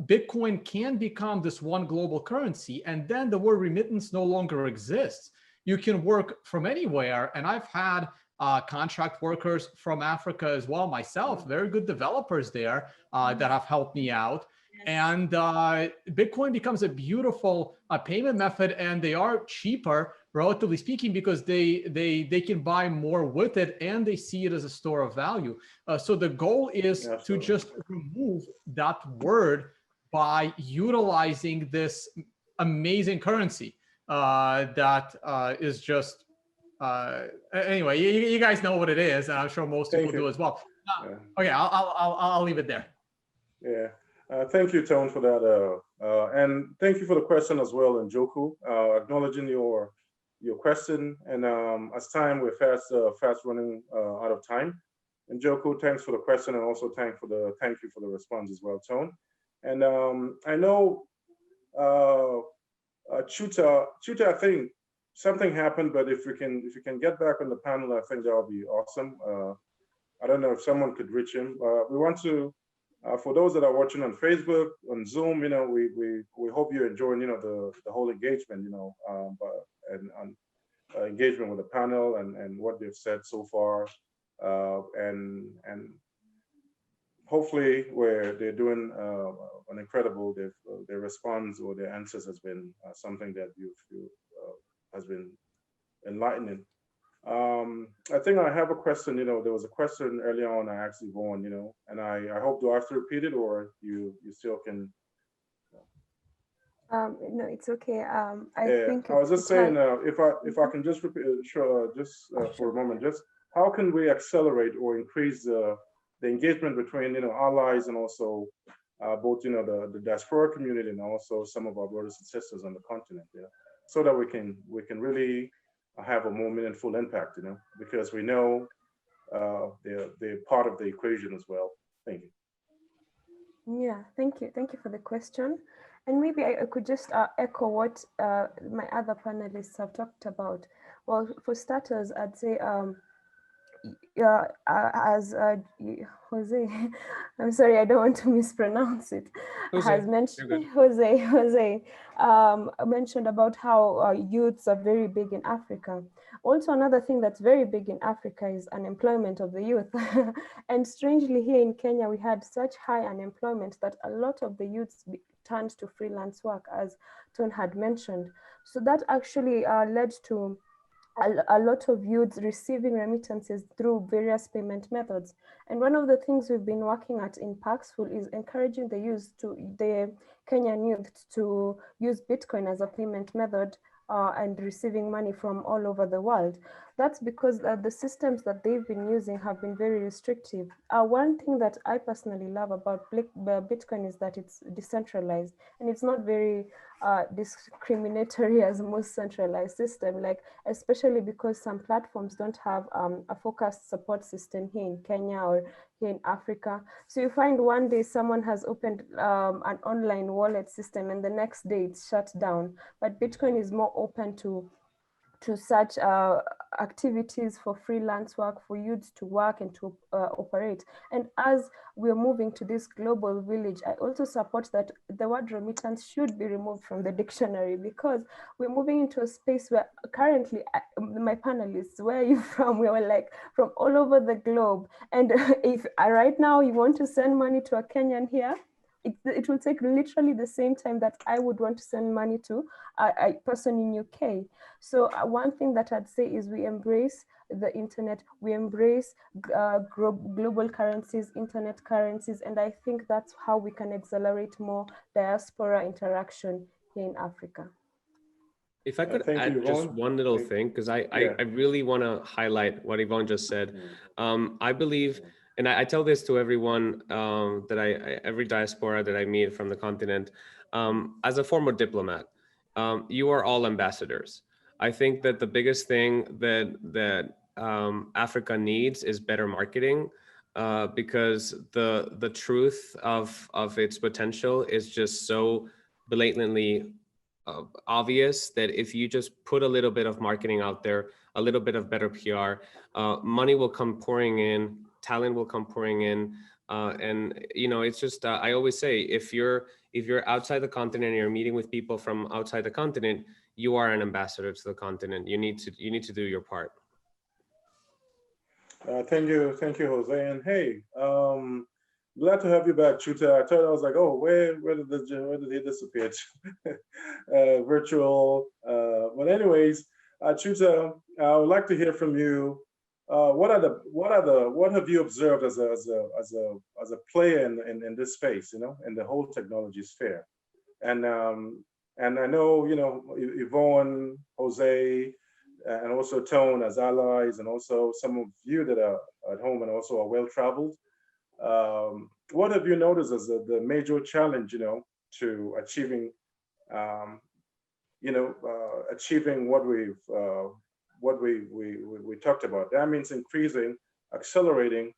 Bitcoin can become this one global currency, and then the word remittance no longer exists. You can work from anywhere, and I've had contract workers from Africa as well myself, very good developers there that have helped me out. And Bitcoin becomes a beautiful payment method, and they are cheaper, relatively speaking, because they can buy more with it, and they see it as a store of value. So the goal is to just remove that word by utilizing this amazing currency that is just anyway, you guys know what it is, and I'm sure most people do as well. Okay, I'll leave it there. Yeah, thank you, Tone, for that, and thank you for the question as well, and Joku, acknowledging your question. And as time we're fast running out of time, and Joku, thanks for the question, and also thank you for the response as well, Tone. And I know Chuta, I think something happened, but if you can get back on the panel, I think that would be awesome. I don't know if someone could reach him. We want to, for those that are watching on Facebook, on Zoom, we hope you're enjoying, the whole engagement, and engagement with the panel and what they've said so far, and hopefully where they're doing an incredible, their response or their answers has been something that has been enlightening. I think I have a question. There was a question earlier on I asked Yvonne, and I hope, do I have to repeat it, or you still can? No, it's okay. I think I was just saying, if I can just repeat, for a moment, just how can we accelerate or increase the engagement between allies and also both the diaspora community and also some of our brothers and sisters on the continent, so that we can really have a more meaningful impact, because we know they're part of the equation as well. Thank you. Yeah, thank you. Thank you for the question. And maybe I could just echo what my other panelists have talked about. Well, for starters, I'd say yeah, as Jose, I'm sorry, I don't want to mispronounce it. Jose, has mentioned Jose mentioned about how youths are very big in Africa. Also, another thing that's very big in Africa is unemployment of the youth. And strangely, here in Kenya, we had such high unemployment that a lot of the youths turned to freelance work, as Ton had mentioned. So that actually led to a lot of youths receiving remittances through various payment methods. And one of the things we've been working at in Paxful is encouraging the Kenyan youth to use Bitcoin as a payment method and receiving money from all over the world. That's because the systems that they've been using have been very restrictive. One thing that I personally love about Bitcoin is that it's decentralized and it's not very discriminatory as most centralized system, like especially because some platforms don't have a focused support system here in Kenya or here in Africa. So you find one day someone has opened an online wallet system and the next day it's shut down. But Bitcoin is more open to such activities for freelance work, for youths to work and to operate. And as we're moving to this global village, I also support that the word remittance should be removed from the dictionary, because we're moving into a space where currently, my panelists, where are you from? We were like from all over the globe. And if right now you want to send money to a Kenyan here, it will take literally the same time that I would want to send money to a person in UK. So one thing that I'd say is we embrace the internet, we embrace global currencies, internet currencies, and I think that's how we can accelerate more diaspora interaction here in Africa. If I could add just one little thing, because I really want to highlight what Yvonne just said. I believe, and I tell this to everyone every diaspora that I meet from the continent, as a former diplomat, you are all ambassadors. I think that the biggest thing that Africa needs is better marketing, because the truth of its potential is just so blatantly obvious that if you just put a little bit of marketing out there, a little bit of better PR, money will come pouring in, talent will come pouring in, and it's just I always say, if you're outside the continent and you're meeting with people from outside the continent, you are an ambassador to the continent. You need to do your part. Thank you, Jose. And hey, glad to have you back, Chuta. I thought, I was like, oh, where did he disappear? Virtual. But anyways, Chuta, I would like to hear from you. What have you observed as a player in this space, in the whole technology sphere? And I know, Yvonne, Jose, and also Tone as allies, and also some of you that are at home and also are well-traveled. What have you noticed as the major challenge, to achieving, achieving what we talked about? That means increasing, accelerating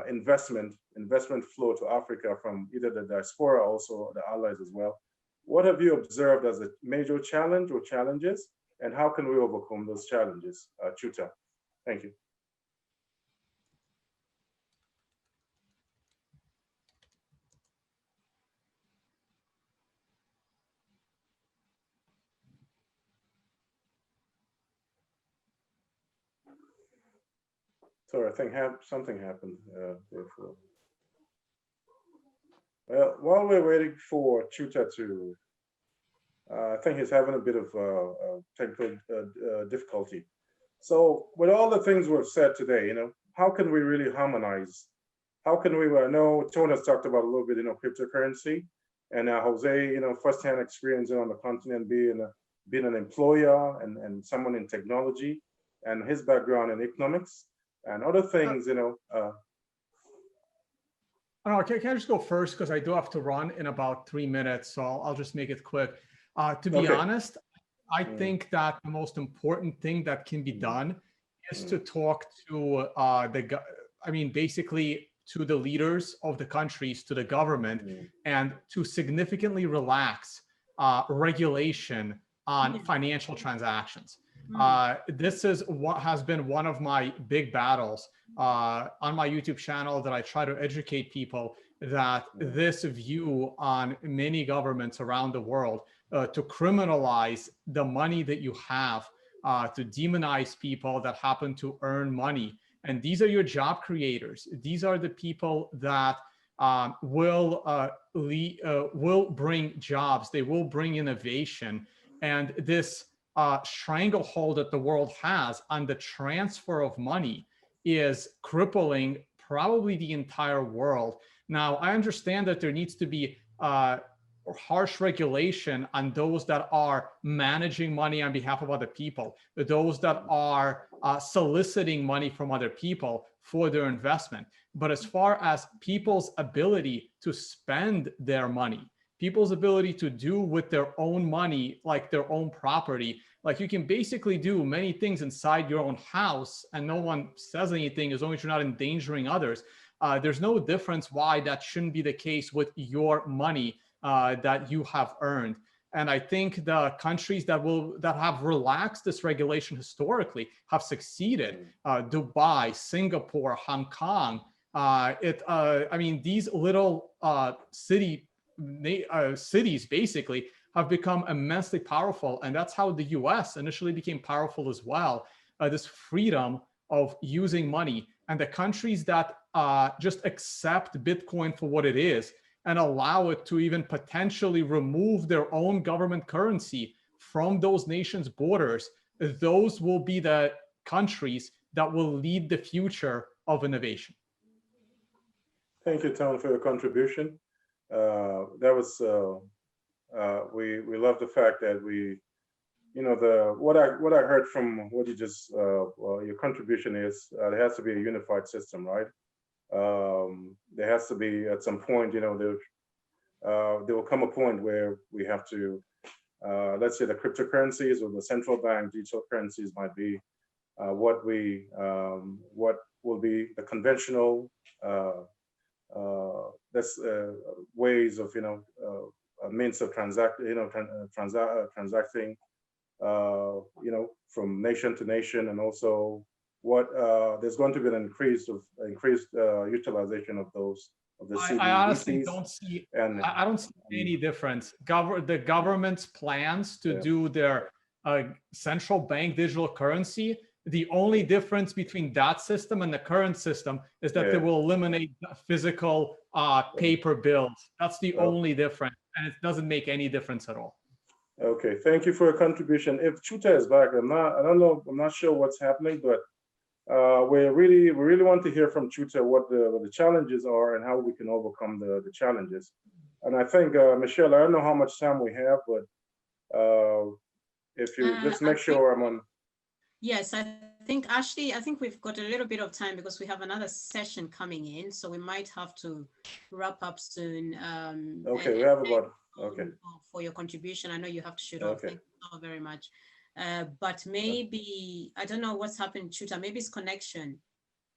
investment flow to Africa from either the diaspora, also the allies as well. What have you observed as a major challenge or challenges, and how can we overcome those challenges? Chuta, thank you. Sorry, I think something happened. Therefore. Well, while we're waiting for Chuta to, I think he's having a bit of technical difficulty. So with all the things we've said today, how can we really harmonize? How can we, I know Tone has talked about a little bit, cryptocurrency, and Jose, firsthand experience on the continent, being an employer and someone in technology, and his background in economics and other things, I can I just go first, because I do have to run in about 3 minutes, so I'll just make it quick. To be honest, I think that the most important thing that can be done is to talk to basically to the leaders of the countries, to the government, and to significantly relax regulation on financial transactions. This is what has been one of my big battles on my YouTube channel, that I try to educate people that this view on many governments around the world to criminalize the money that you have, to demonize people that happen to earn money. And these are your job creators. These are the people that will bring jobs. They will bring innovation. And this stranglehold that the world has on the transfer of money is crippling probably the entire world. Now, I understand that there needs to be harsh regulation on those that are managing money on behalf of other people, those that are soliciting money from other people for their investment. But as far as people's ability to spend their money, people's ability to do with their own money, like their own property, like you can basically do many things inside your own house and no one says anything as long as you're not endangering others. There's no difference why that shouldn't be the case with your money that you have earned. And I think the countries that have relaxed this regulation historically have succeeded. Dubai, Singapore, Hong Kong. I mean, these little cities basically have become immensely powerful, and that's how the U.S. initially became powerful as well. This freedom of using money, and the countries that just accept Bitcoin for what it is and allow it to even potentially remove their own government currency from those nations' borders, those will be the countries that will lead the future of innovation. Thank you, Tom, for your contribution. That was, we love the fact that we, you know, what I heard from what you just, your contribution is, there has to be a unified system, right? There has to be at some point, you know, there will come a point where we have to, let's say the cryptocurrencies or the central bank digital currencies might be what will be the conventional ways of, you know, means of transacting, you know, from nation to nation, and also what there's going to be an increased utilization of those of the CBDCs. I honestly don't see, and I don't see any difference. The government's plans to do their central bank digital currency, the only difference between that system and the current system is that they will eliminate physical paper bills. That's the only difference, and it doesn't make any difference at all. Okay, thank you for your contribution. If Chuta is back, I'm not sure what's happening, but we really want to hear from Chuta what the challenges are and how we can overcome the challenges. And I think Michelle, I don't know how much time we have, but if you just make sure I'm on. Yes, I think Ashley, I think we've got a little bit of time because we have another session coming in, so we might have to wrap up soon. Okay, we have about. Okay. For your contribution. I know you have to shoot off. Thank you so very much. But maybe, I don't know what's happened, Chuta, maybe it's connection.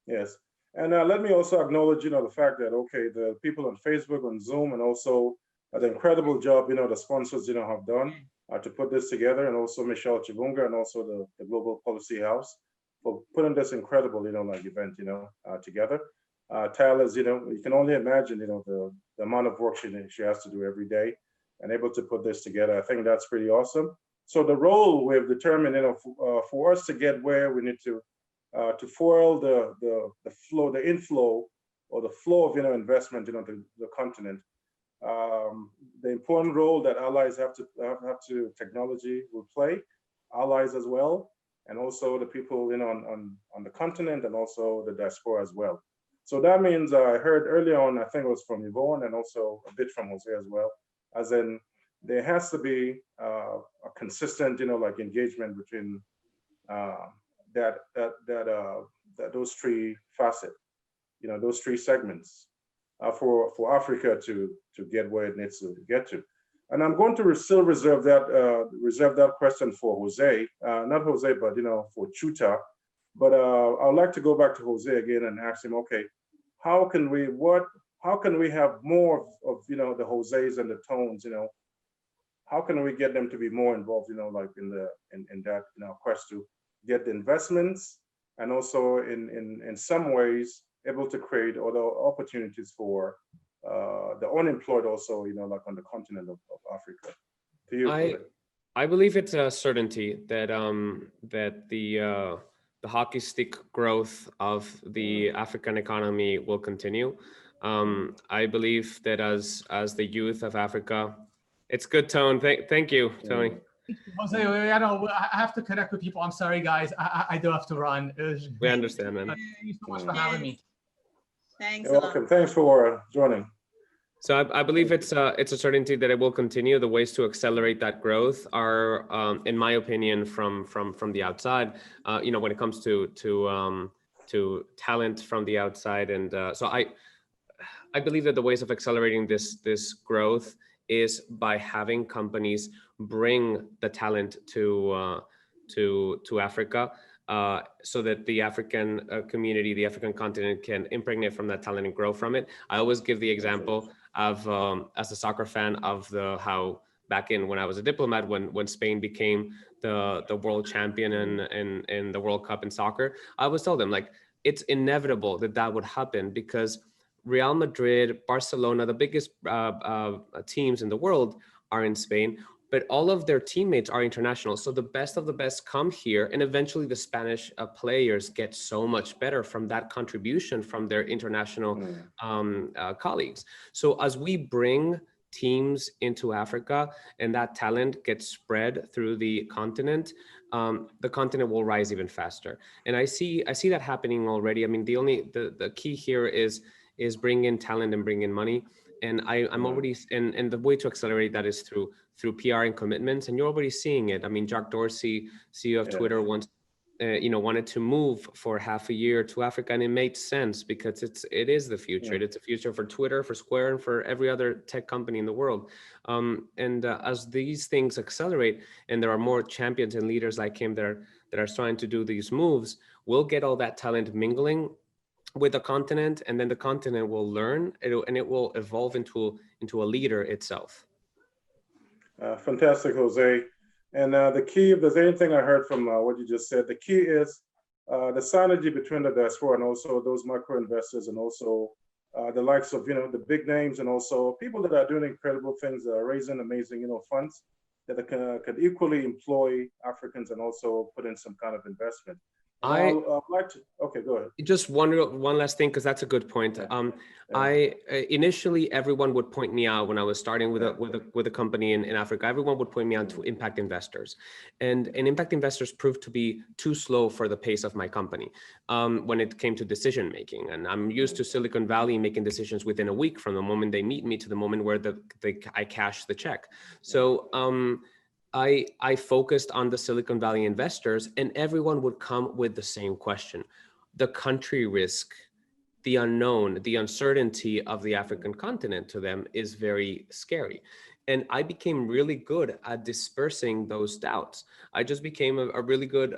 Yes. And let me also acknowledge, you know, the fact that, okay, the people on Facebook, on Zoom, and also the incredible job, you know, the sponsors, you know, have done to put this together, and also Michelle Chivunga, and also the Global Policy House for putting this incredible, you know, like event, you know, together. Tyler's, you know, you can only imagine, you know, the amount of work she has to do every day, and able to put this together. I think that's pretty awesome. So the role we've determined, you know, for us to get where we need to foil the flow, the inflow, or the flow of, you know, investment, you know, the continent. The important role that allies have to technology will play, allies as well, and also the people, you know, on the continent, and also the diaspora as well. So that means I heard early on, I think it was from Yvonne and also a bit from Jose as well, as in there has to be a consistent, you know, like engagement between those three facets, you know, those three segments for Africa to get where it needs to get to. And I'm going to still reserve that question for Jose, not Jose, but, you know, for Chuta. But I'd like to go back to Jose again and ask him, okay, how can we have more of the Jose's and the Tones, how can we get them to be more involved, like in that quest to get the investments, and also in some ways able to create other opportunities for the unemployed also, like on the continent of Africa. To you, I believe it's a certainty that that the hockey stick growth of the African economy will continue. I believe that as the youth of Africa, it's good, Tone. Thank you, Tony. Jose, I know I have to connect with people. I'm sorry, guys. I do have to run. We understand, man. Thank you so much for having me. Thanks. You're welcome. Thanks for joining. So I believe it's a certainty that it will continue. The ways to accelerate that growth are, in my opinion, from the outside. When it comes to talent from the outside, and so I believe that the ways of accelerating this growth is by having companies bring the talent to Africa, so that the African community, the African continent, can impregnate from that talent and grow from it. I always give the example of, as a soccer fan, of how back when I was a diplomat, when Spain became the world champion in the World Cup in soccer, I always tell them, like, it's inevitable that would happen, because Real Madrid, Barcelona, the biggest teams in the world are in Spain, but all of their teammates are international. So the best of the best come here, and eventually the Spanish players get so much better from that contribution from their international colleagues. So as we bring teams into Africa and that talent gets spread through the continent will rise even faster. And I see that happening already. I mean, the key here is bring in talent and bring in money. And I'm already, and the way to accelerate that is through PR and commitments. And you're already seeing it. I mean, Jack Dorsey, CEO of Twitter, once wanted to move for half a year to Africa, and it made sense because it is the future. It's a future for Twitter, for Square, and for every other tech company in the world. As these things accelerate, and there are more champions and leaders like him that are starting to do these moves, we'll get all that talent mingling with the continent, and then the continent will learn, and it will evolve into a leader itself. Fantastic, Jose. And the key, if there's anything I heard from what you just said, the key is the synergy between the diaspora and also those micro investors, and also the likes of the big names, and also people that are doing incredible things, that are raising amazing funds that could equally employ Africans and also put in some kind of investment. I'd like to, okay, go ahead. Just one last thing, because that's a good point. I initially, everyone would point me out when I was starting with a company in Africa. Everyone would point me out to impact investors, and impact investors proved to be too slow for the pace of my company when it came to decision making. And I'm used to Silicon Valley making decisions within a week from the moment they meet me to the moment where I cash the check. So I focused on the Silicon Valley investors, and everyone would come with the same question. The country risk, the unknown, the uncertainty of the African continent to them is very scary. And I became really good at dispersing those doubts. I just became a really good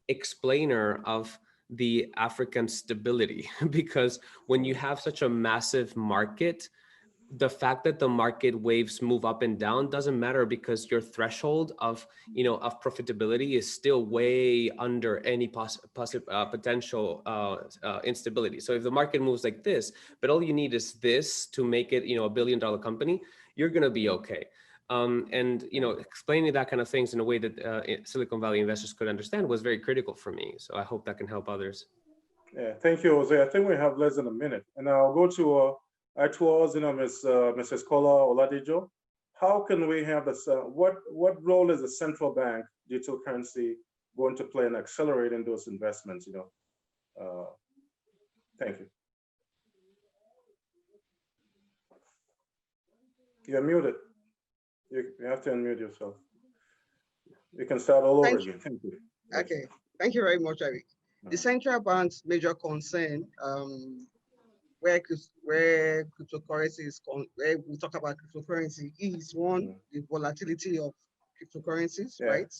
explainer of the African stability, because when you have such a massive market, the fact that the market waves move up and down doesn't matter, because your threshold of profitability is still way under any potential instability. So if the market moves like this, but all you need is this to make it $1 billion company, you're gonna be okay. Explaining that kind of things in a way that Silicon Valley investors could understand was very critical for me. So I hope that can help others. Yeah, thank you, Jose. I think we have less than a minute, and I'll go to towards Mrs. Kola Oladijo. How can we have this? What role is the central bank digital currency going to play in accelerating those investments? Thank you. You're muted. You have to unmute yourself. You can start all over again. Thank you. Okay. Thank you very much, Eric. The central bank's major concern, where cryptocurrency is, where we talk about cryptocurrency, is one, the volatility of cryptocurrencies, right?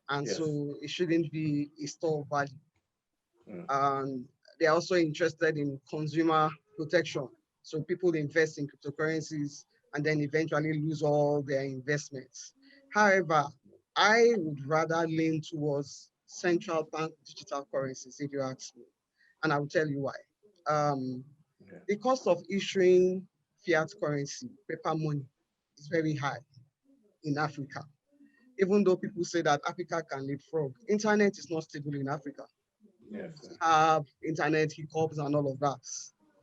And so it shouldn't be a store of value. And they're also interested in consumer protection. So people invest in cryptocurrencies and then eventually lose all their investments. However, I would rather lean towards central bank digital currencies, if you ask me. And I will tell you why. The cost of issuing fiat currency, paper money, is very high in Africa. Even though people say that Africa can leapfrog, internet is not stable in Africa. Yes. Have internet hiccups and all of that.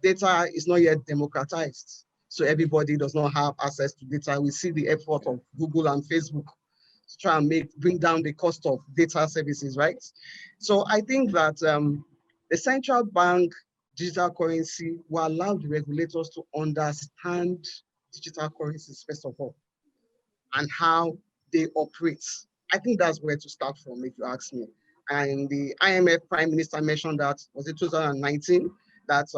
Data is not yet democratized, so everybody does not have access to data. We see the effort of Google and Facebook to try and bring down the cost of data services, right? So I think that the central bank digital currency will allow the regulators to understand digital currencies, first of all, and how they operate. I think that's where to start from, if you ask me. And the IMF Prime Minister mentioned that, was it 2019, that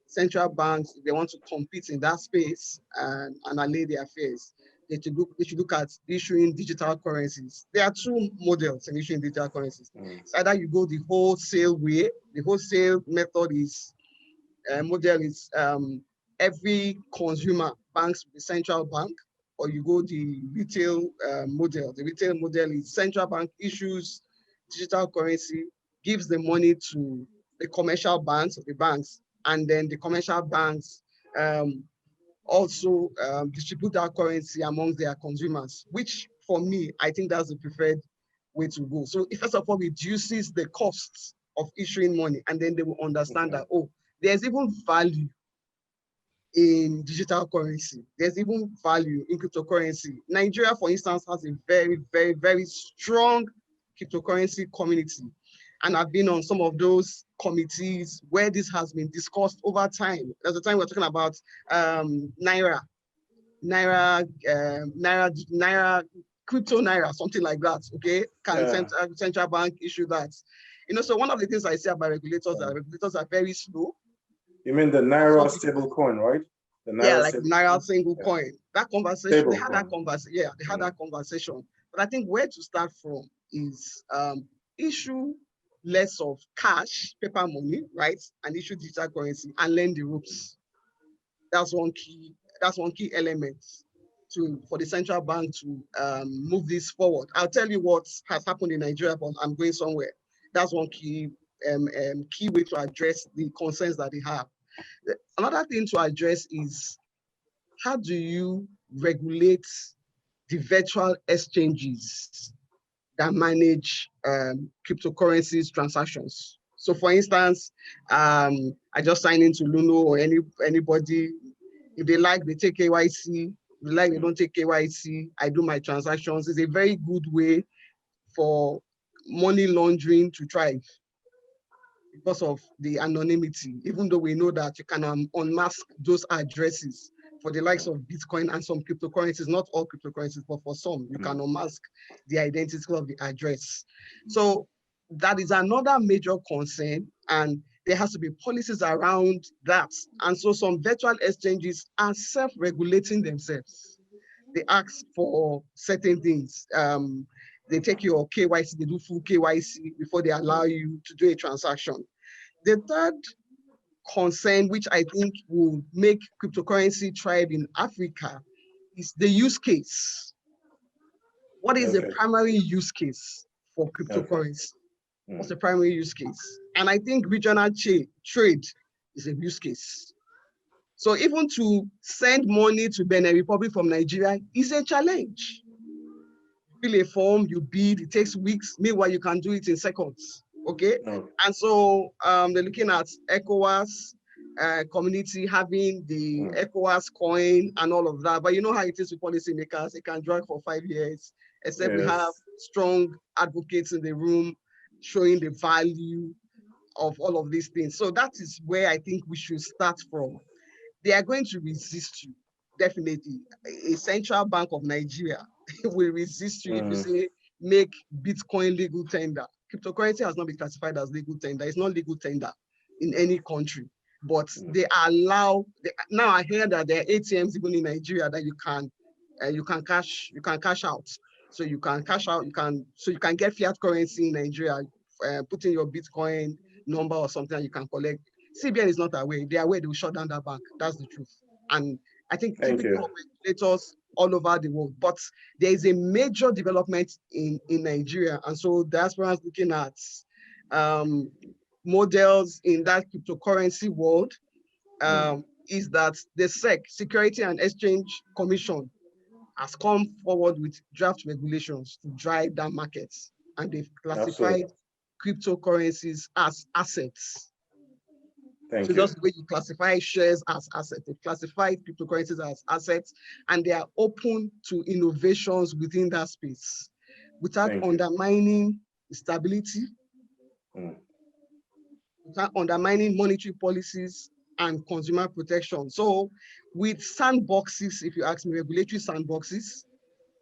central banks, if they want to compete in that space and allay their fears, they should look at issuing digital currencies. There are two models in issuing digital currencies. It's either you go the wholesale way. The wholesale method is model is every consumer banks with the central bank, or you go the retail model. The retail model is central bank issues digital currency, gives the money to the commercial banks, the banks, and then the commercial banks also distribute that currency among their consumers, which for me, I think that's the preferred way to go. So it first of all reduces the costs of issuing money, and then they will understand that, oh, there's even value in digital currency. There's even value in cryptocurrency. Nigeria, for instance, has a very, very, very strong cryptocurrency community. And I've been on some of those committees where this has been discussed over time. There's a time we're talking about Naira, crypto Naira, something like that, okay? Can central bank issue that? You know, so one of the things I say about regulators that regulators are very slow. You mean the Naira stable coin, right? The Naira like Naira single coin. That conversation, stable they had that conversation. Yeah, they had that conversation. But I think where to start from is issue less of cash, paper money, right? And issue digital currency and learn the ropes. That's one key element for the central bank to move this forward. I'll tell you what has happened in Nigeria, but I'm going somewhere. That's one key way to address the concerns that they have. Another thing to address is, how do you regulate the virtual exchanges that manage cryptocurrencies transactions? So for instance, I just signed into Luno or anybody. If they like, they take KYC. If they like, they don't take KYC. I do my transactions. It's a very good way for money laundering to thrive because of the anonymity, even though we know that you can unmask those addresses for the likes of Bitcoin and some cryptocurrencies, not all cryptocurrencies, but for some, you can unmask the identity of the address. So that is another major concern, and there has to be policies around that. And so some virtual exchanges are self-regulating themselves. They ask for certain things. They take your KYC, they do full KYC before they allow you to do a transaction. The third concern, which I think will make cryptocurrency thrive in Africa, is the use case. What is the primary use case for cryptocurrency? What's the primary use case? And I think regional trade is a use case. So even to send money to Benin Republic from Nigeria is a challenge. Fill a form, you bid, it takes weeks. Meanwhile, you can do it in seconds, okay? And so they're looking at ECOWAS community having the ECOWAS coin and all of that. But you know how it is with policymakers, it can drag for 5 years, except we have strong advocates in the room showing the value of all of these things. So that is where I think we should start from. They are going to resist you, definitely. A central bank of Nigeria will resist you if you say make Bitcoin legal tender. Cryptocurrency has not been classified as legal tender. It's not legal tender in any country, but they allow. Now I hear that there are ATMs even in Nigeria that you can cash out. So you can cash out. You can get fiat currency in Nigeria. Put in your Bitcoin number or something, and you can collect CBN is not aware. If they are aware, they will shut down that bank. That's the truth. And I think regulators all over the world. But there is a major development in Nigeria. And so diaspora is looking at models in that cryptocurrency world. Is that the SEC, Security and Exchange Commission, has come forward with draft regulations to drive down markets. And they've classified cryptocurrencies as assets. So just the way you classify shares as assets, they classify cryptocurrencies as assets, and they are open to innovations within that space without undermining stability, without undermining monetary policies and consumer protection. So with sandboxes, if you ask me, regulatory sandboxes,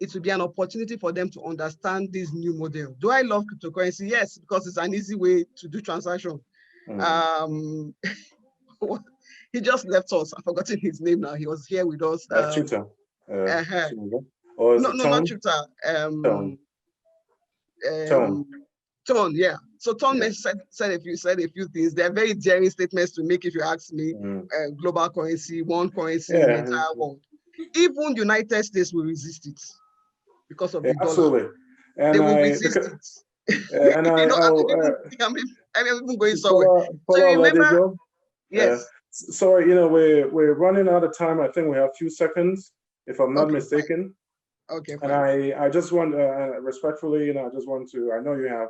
it will be an opportunity for them to understand this new model. Do I love cryptocurrency? Yes, because it's an easy way to do transaction. He just left us. I've forgotten his name now. He was here with us. Chuta. Not Chuta. Tone, yeah. So Tone said a few things. They're very daring statements to make, if you ask me. Global currency, one currency in the entire world. Even United States will resist it because of the dollar. Absolutely. And they will resist it. And I'm even going somewhere. So remember, yes. Sorry, we're running out of time. I think we have a few seconds, if I'm not mistaken. Okay. And I just want, respectfully, I just want to, I know you have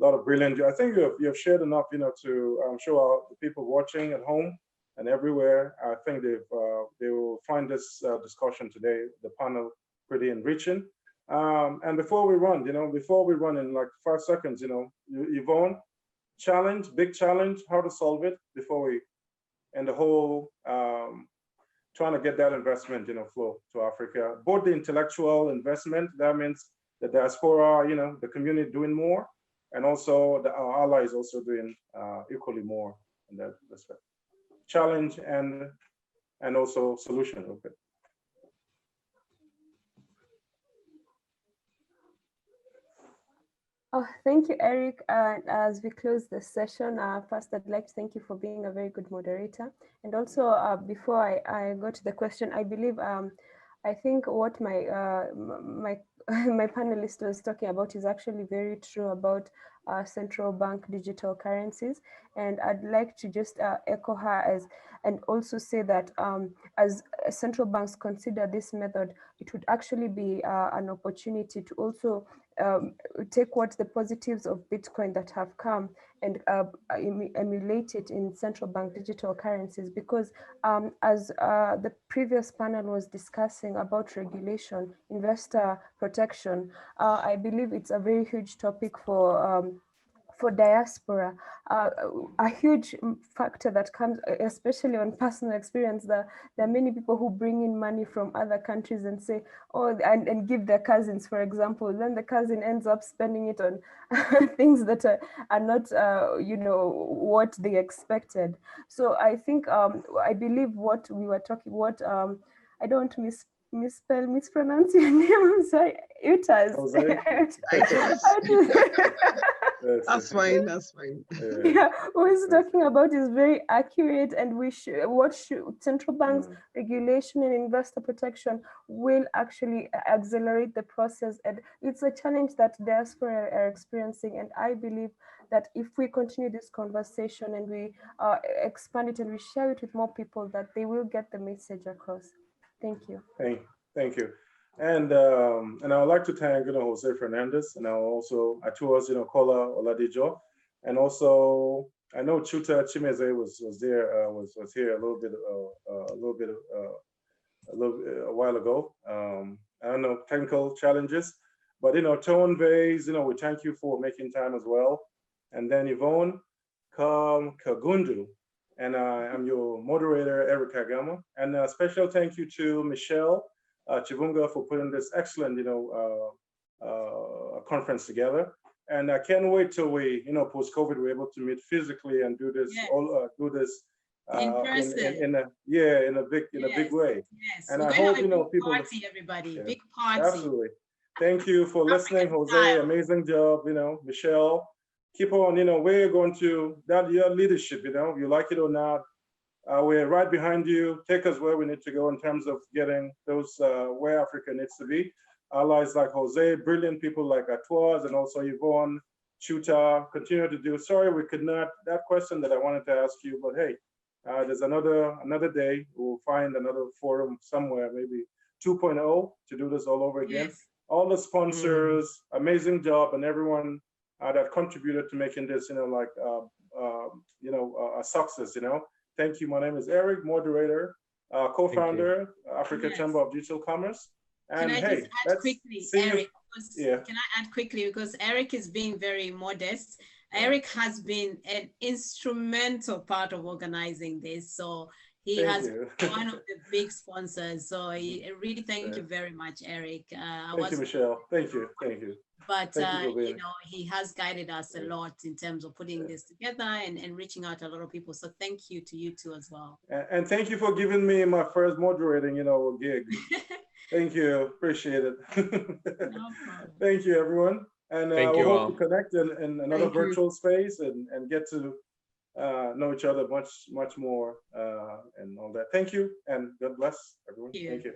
a lot of brilliant, I think you have shared enough, to, I'm sure the people watching at home and everywhere, I think they will find this discussion today, the panel, pretty enriching. And before we run, in like 5 seconds, Yvonne, big challenge, how to solve it before we, and the whole, trying to get that investment, flow to Africa, both the intellectual investment, that means the diaspora, the community doing more, and also our allies also doing equally more in that respect. Challenge and also solution. Okay. Oh, thank you, Eric. As we close the session, first I'd like to thank you for being a very good moderator. And also, before I go to the question, I believe, I think what my panelist was talking about is actually very true about central bank digital currencies. And I'd like to just echo her and also say that as central banks consider this method, it would actually be an opportunity to also take what the positives of Bitcoin that have come and emulate it in central bank digital currencies, because as the previous panel was discussing about regulation, investor protection, I believe it's a very huge topic for diaspora. A huge factor that comes, especially on personal experience, there are many people who bring in money from other countries and say, oh, and give their cousins, for example. Then the cousin ends up spending it on things that are not, what they expected. So I think, I believe what we were talking, I don't want to mispronounce your name. I'm sorry. Utas. That's fine. Yeah, what he's talking about is very accurate, and what central banks regulation and investor protection will actually accelerate the process, and it's a challenge that diaspora are experiencing. And I believe that if we continue this conversation and we expand it and we share it with more people, that they will get the message across. Thank you. Thank you. And I would like to thank Jose Fernandez, and also Atuos Kola Oladijo, and also I know Chuta Chimeze was there was here a while ago. I don't know, technical challenges, but Tone Vase, we thank you for making time as well. And then Yvonne Kagundu, and I'm your moderator, Eric Kagama, and a special thank you to Michelle Chivunga for putting this excellent, conference together. And I can't wait till we, post-COVID, we're able to meet physically and do this, in person. in a big way. Yes. And I hope people. Party, everybody, big party. Absolutely. Thank you for listening, Jose. Amazing job, Michelle. keep on, we're going to, that your leadership, you like it or not, we're right behind you. Take us where we need to go in terms of getting those where Africa needs to be. Allies like Jose, brilliant people like Atoaz, and also Yvonne, Chuta, continue to do. Sorry, we could not, that question that I wanted to ask you, but hey, there's another day. We'll find another forum somewhere, maybe 2.0, to do this all over again. Yes. All the sponsors, amazing job, and everyone that contributed to making this, a success. Thank you. My name is Eric, moderator, co-founder, Africa Chamber of Digital Commerce. And can I hey, just add quickly, Eric? Can I add quickly, because Eric is being very modest. Eric has been an instrumental part of organizing this, so he has one of the big sponsors. So I really thank you very much, Eric. Thank you, Michelle. Thank you. But he has guided us a lot in terms of putting this together and reaching out to a lot of people. So thank you to you too as well. And thank you for giving me my first moderating, gig. Thank you. Appreciate it. No problem. Thank you, everyone. And we hope to connect in another virtual space and get to know each other much more and all that. Thank you, and God bless everyone. Thank you.